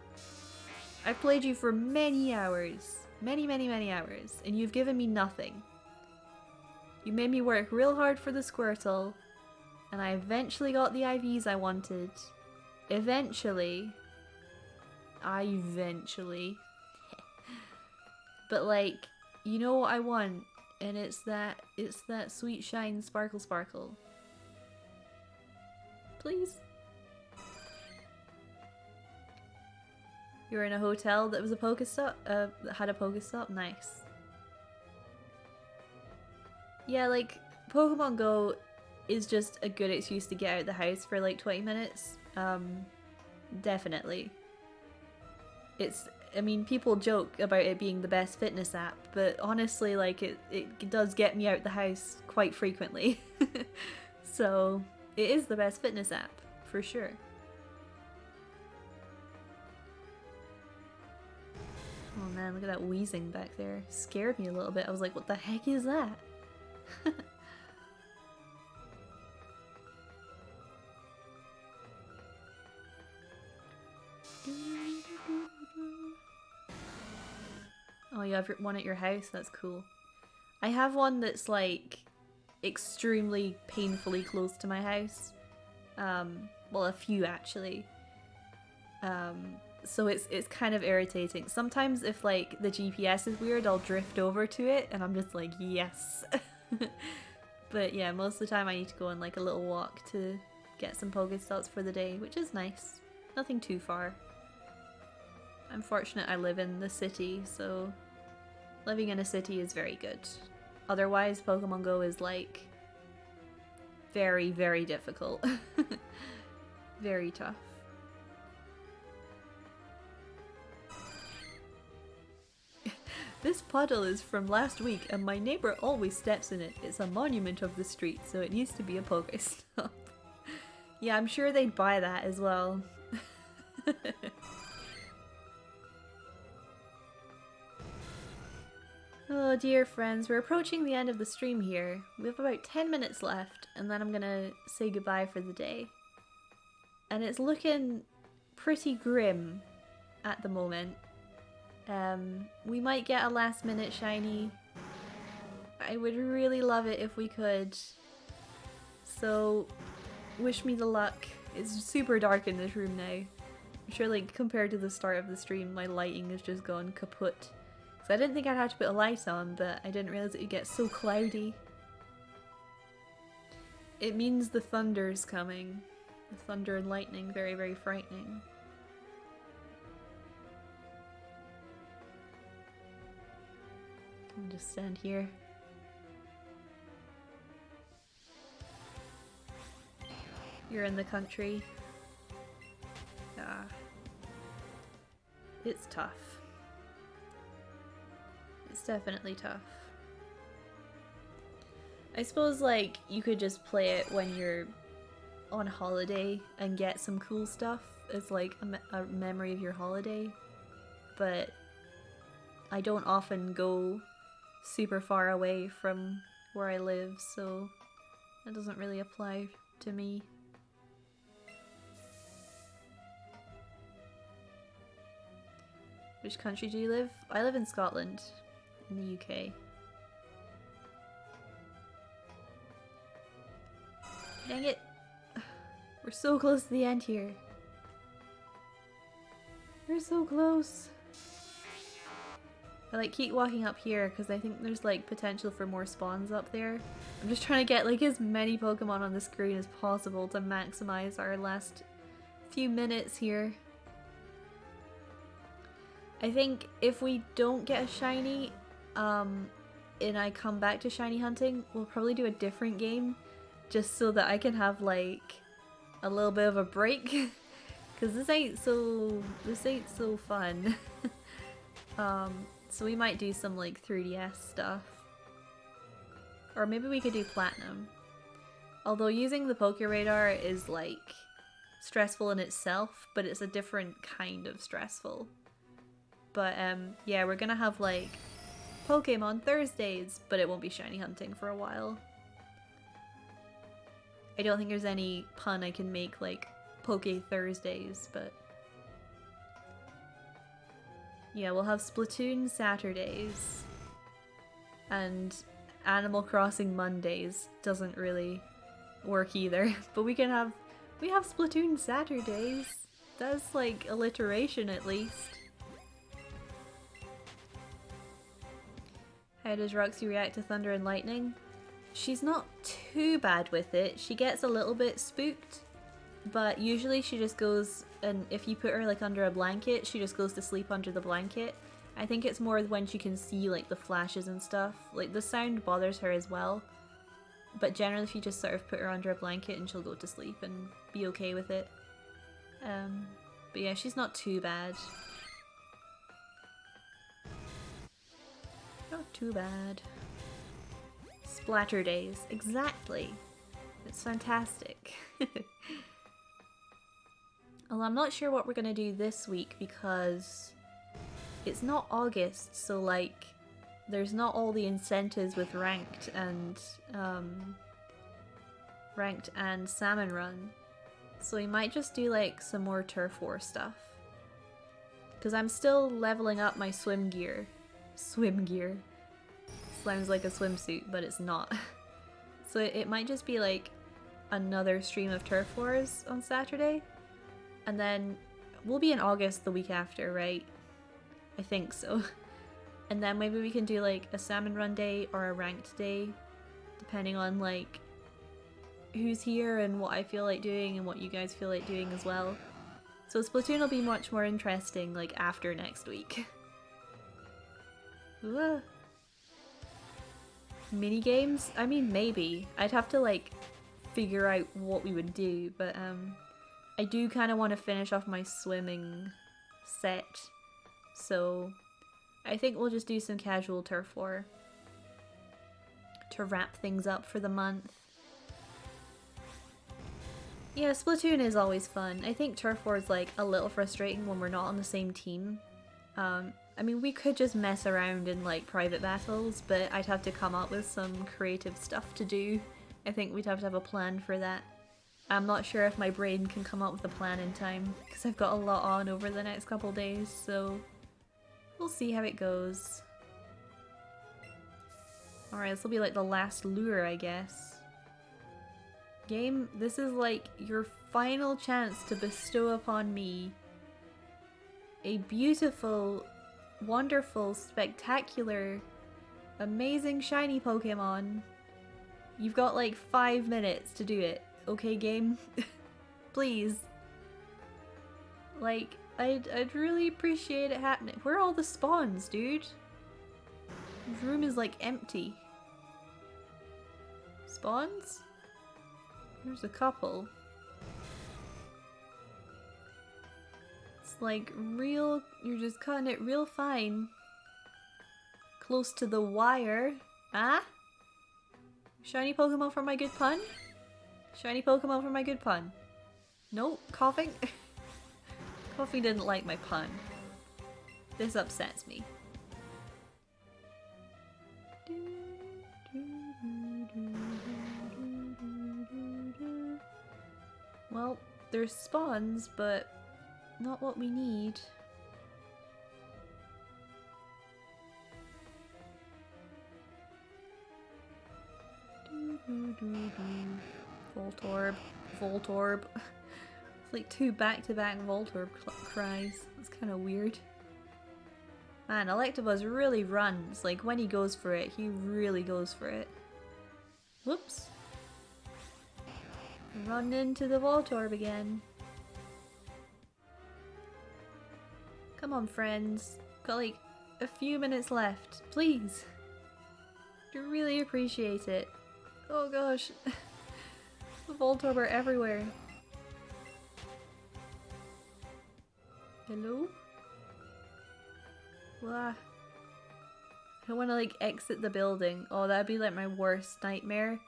I've played you for many hours. Many hours. And you've given me nothing. You made me work real hard for the Squirtle. And I eventually got the IVs I wanted. Eventually. But like, you know what I want, and it's that sweet shine sparkle. Please. You were in a hotel that was a Pokestop, that had a Pokestop? Nice. Yeah, like, Pokemon Go is just a good excuse to get out of the house for like 20 minutes. Definitely. I mean, people joke about it being the best fitness app, but honestly, like, it does get me out the house quite frequently. So, it is the best fitness app, for sure. Oh man, look at that wheezing back there. Scared me a little bit. I was like, what the heck is that? Oh, you have one at your house? That's cool. I have one that's like extremely painfully close to my house. Well, a few actually. So it's kind of irritating. Sometimes if like the GPS is weird, I'll drift over to it and I'm just like, yes. But yeah, most of the time I need to go on like a little walk to get some Pokestops for the day, which is nice. Nothing too far. I'm fortunate I live in the city, so living in a city is very good. Otherwise, Pokemon Go is like very, very difficult. Very tough. This puddle is from last week and my neighbor always steps in it. It's a monument of the street, so it needs to be a Pokestop. Yeah, I'm sure they'd buy that as well. Oh dear friends, we're approaching the end of the stream here. We have about 10 minutes left and then I'm gonna say goodbye for the day. And it's looking pretty grim at the moment. We might get a last minute shiny. I would really love it if we could. So, wish me the luck. It's super dark in this room now. I'm sure like compared to the start of the stream, my lighting has just gone kaput. So I didn't think I'd have to put a light on, but I didn't realize it would get so cloudy. It means the thunder's coming. The thunder and lightning, very, very frightening. I'll just stand here. You're in the country. Ah. It's tough. It's definitely tough. I suppose like you could just play it when you're on holiday and get some cool stuff as like a memory of your holiday, but I don't often go super far away from where I live, so that doesn't really apply to me. Which country do you live? I live in Scotland, in the UK. Dang it! We're so close to the end here. We're so close. I like keep walking up here because I think there's like potential for more spawns up there. I'm just trying to get like as many Pokemon on the screen as possible to maximize our last few minutes here. I think if we don't get a shiny, and I come back to shiny hunting, we'll probably do a different game just so that I can have like a little bit of a break because this ain't so fun. So we might do some like 3DS stuff, or maybe we could do Platinum. Although using the Pokeradar is like stressful in itself, but it's a different kind of stressful. But yeah, we're gonna have like Pokemon Thursdays, but it won't be shiny hunting for a while. I don't think there's any pun I can make like Poke Thursdays, but yeah, we'll have Splatoon Saturdays and Animal Crossing Mondays. Doesn't really work either, but we have Splatoon Saturdays. That's like alliteration at least. How does Roxy react to thunder and lightning? She's not too bad with it. She gets a little bit spooked, but usually she just goes, and if you put her like under a blanket, she just goes to sleep under the blanket. I think it's more when she can see like the flashes and stuff. Like the sound bothers her as well, but generally if you just sort of put her under a blanket and she'll go to sleep and be okay with it. But yeah, she's not too bad. Not too bad. Splatter days, exactly. It's fantastic. Well, I'm not sure what we're gonna do this week because it's not August, so like there's not all the incentives with ranked and salmon run. So we might just do like some more turf war stuff. Because I'm still leveling up my swim gear. Swim gear. Sounds like a swimsuit, but it's not. So it might just be like another stream of turf wars on Saturday. And then we'll be in August the week after, right? I think so. And then maybe we can do like a salmon run day or a ranked day, depending on like who's here and what I feel like doing and what you guys feel like doing as well. So Splatoon will be much more interesting like after next week. Mini games? I mean, maybe. I'd have to like figure out what we would do, but I do kind of want to finish off my swimming set, so I think we'll just do some casual turf war to wrap things up for the month. Yeah, Splatoon is always fun. I think turf war is like a little frustrating when we're not on the same team. I mean, we could just mess around in like private battles, but I'd have to come up with some creative stuff to do. I think we'd have to have a plan for that. I'm not sure if my brain can come up with a plan in time, because I've got a lot on over the next couple days, so we'll see how it goes. Alright, this will be like the last lure, I guess. Game, this is like your final chance to bestow upon me a beautiful, wonderful, spectacular, amazing shiny Pokemon. You've got like 5 minutes to do it, okay game? Please. Like, I'd really appreciate it happening. Where are all the spawns, dude? This room is like empty. Spawns? There's a couple. It's like real, you're just cutting it real fine. Close to the wire. Ah? Shiny Pokemon for my good pun? Shiny Pokemon for my good pun. Nope, coughing. Coughing didn't like my pun. This upsets me. Well, there's spawns, but not what we need. Voltorb. Voltorb. It's like 2 back-to-back Voltorb cries. It's kind of weird. Man, Electabuzz really runs. Like, when he goes for it, he really goes for it. Whoops. Run into the Voltorb again. Come on, friends. Got like a few minutes left. Please. I really appreciate it. Oh gosh. The Voltorb are everywhere. Hello? Wah. I want to like exit the building. Oh, that'd be like my worst nightmare.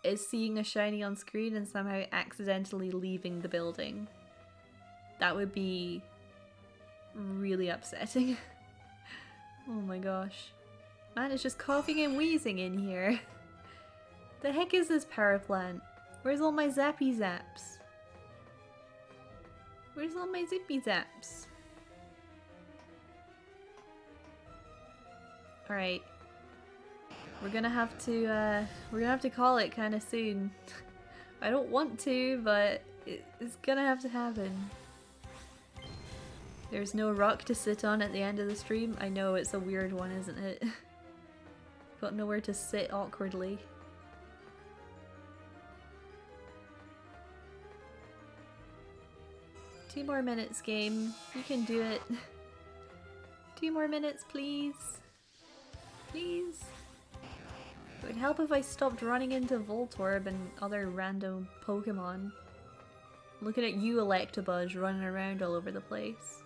Is seeing a shiny on screen and somehow accidentally leaving the building. That would be really upsetting. Oh my gosh. Man, it's just coughing and wheezing in here. The heck is this power plant? Where's all my zappy zaps? Where's all my zippy zaps? Alright. We're gonna have to call it kinda soon. I don't want to, but it's gonna have to happen. There's no rock to sit on at the end of the stream. I know, it's a weird one, isn't it? Got nowhere to sit awkwardly. Two more minutes, game. You can do it. 2 more minutes, please. Please. It would help if I stopped running into Voltorb and other random Pokemon. Looking at you, Electabuzz, running around all over the place.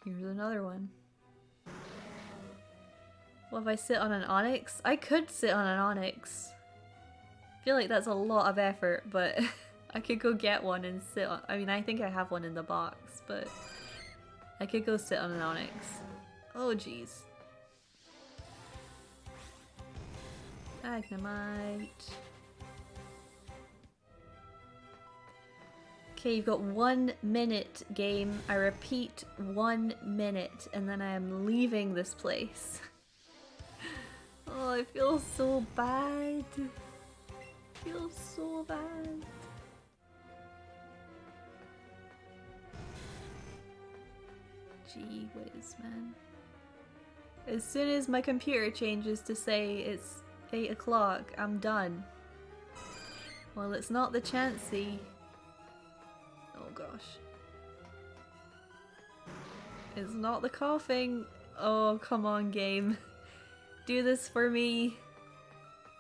Here's another one. What if I sit on an Onyx? I could sit on an Onyx. I feel like that's a lot of effort, but I could go get one and sit on— I mean, I think I have one in the box, but I could go sit on an Onyx. Oh jeez. Magnemite. Okay, you've got 1 minute, game. I repeat, 1 minute, and then I am leaving this place. Oh, I feel so bad. I feel so bad. Gee whiz, man. As soon as my computer changes to say it's 8 o'clock, I'm done. Well, it's not the Chansey. Oh gosh. It's not the coughing. Oh, come on, game. Do this for me.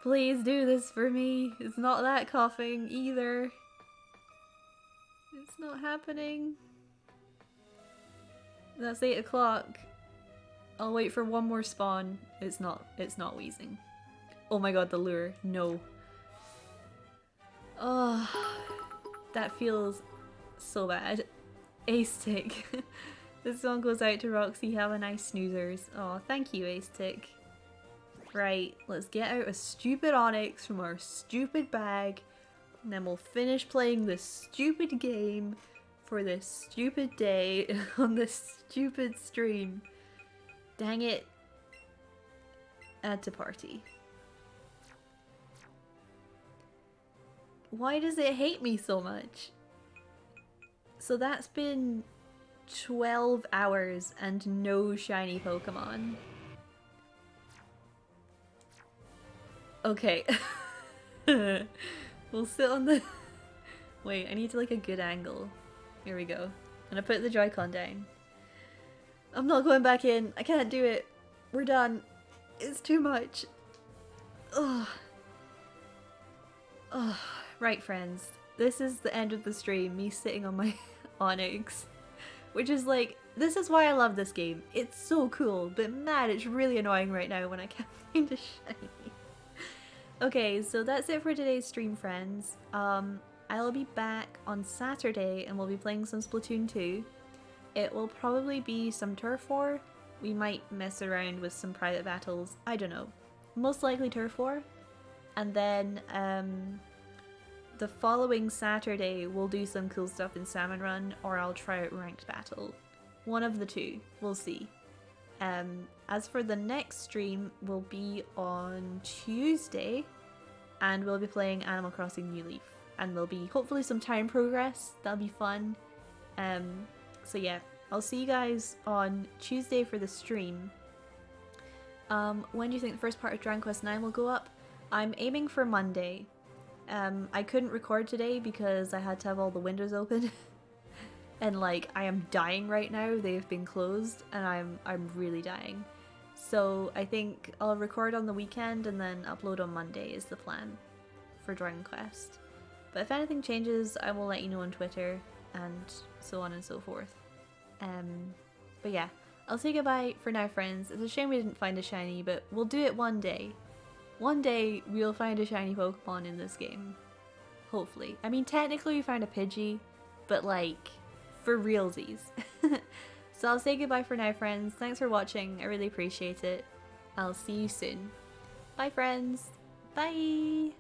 Please do this for me. It's not that coughing either. It's not happening. That's 8 o'clock. I'll wait for one more spawn. It's not wheezing. Oh my god, the lure. No. Oh, that feels so bad. Ace Tick. This one goes out to Roxy. Have a nice snoozers. Oh, thank you, Ace Tick. Right, let's get out a stupid Onyx from our stupid bag, and then we'll finish playing this stupid game for this stupid day on this stupid stream. Dang it. Add to party. Why does it hate me so much? So that's been 12 hours and no shiny Pokemon. Okay. We'll sit on the... Wait, I need to like a good angle. Here we go. I'm gonna put the Joy-Con down. I'm not going back in. I can't do it. We're done. It's too much. Ugh. Ugh. Right, friends. This is the end of the stream. Me sitting on my Onyx. Which is like... This is why I love this game. It's so cool. But man, it's really annoying right now when I can't find a shiny. Okay, so that's it for today's stream, friends. I'll be back on Saturday and we'll be playing some Splatoon 2. It will probably be some Turf War. We might mess around with some private battles. I don't know. Most likely Turf War. And then the following Saturday we'll do some cool stuff in Salmon Run, or I'll try out Ranked Battle. One of the two. We'll see. As for the next stream, will be on Tuesday, and we'll be playing Animal Crossing New Leaf, and there'll be hopefully some time progress. That'll be fun. So yeah, I'll see you guys on Tuesday for the stream. When do you think the first part of Dragon Quest IX will go up? I'm aiming for Monday. I couldn't record today because I had to have all the windows open. And like, I am dying right now. They've been closed and I'm really dying. So I think I'll record on the weekend and then upload on Monday is the plan for Dragon Quest. But if anything changes, I will let you know on Twitter and so on and so forth. But yeah, I'll say goodbye for now, friends. It's a shame we didn't find a shiny, but we'll do it one day. One day we'll find a shiny Pokemon in this game. Hopefully. I mean, technically we found a Pidgey, but like... for realsies. So I'll say goodbye for now, friends. Thanks for watching. I really appreciate it. I'll see you soon. Bye, friends. Bye.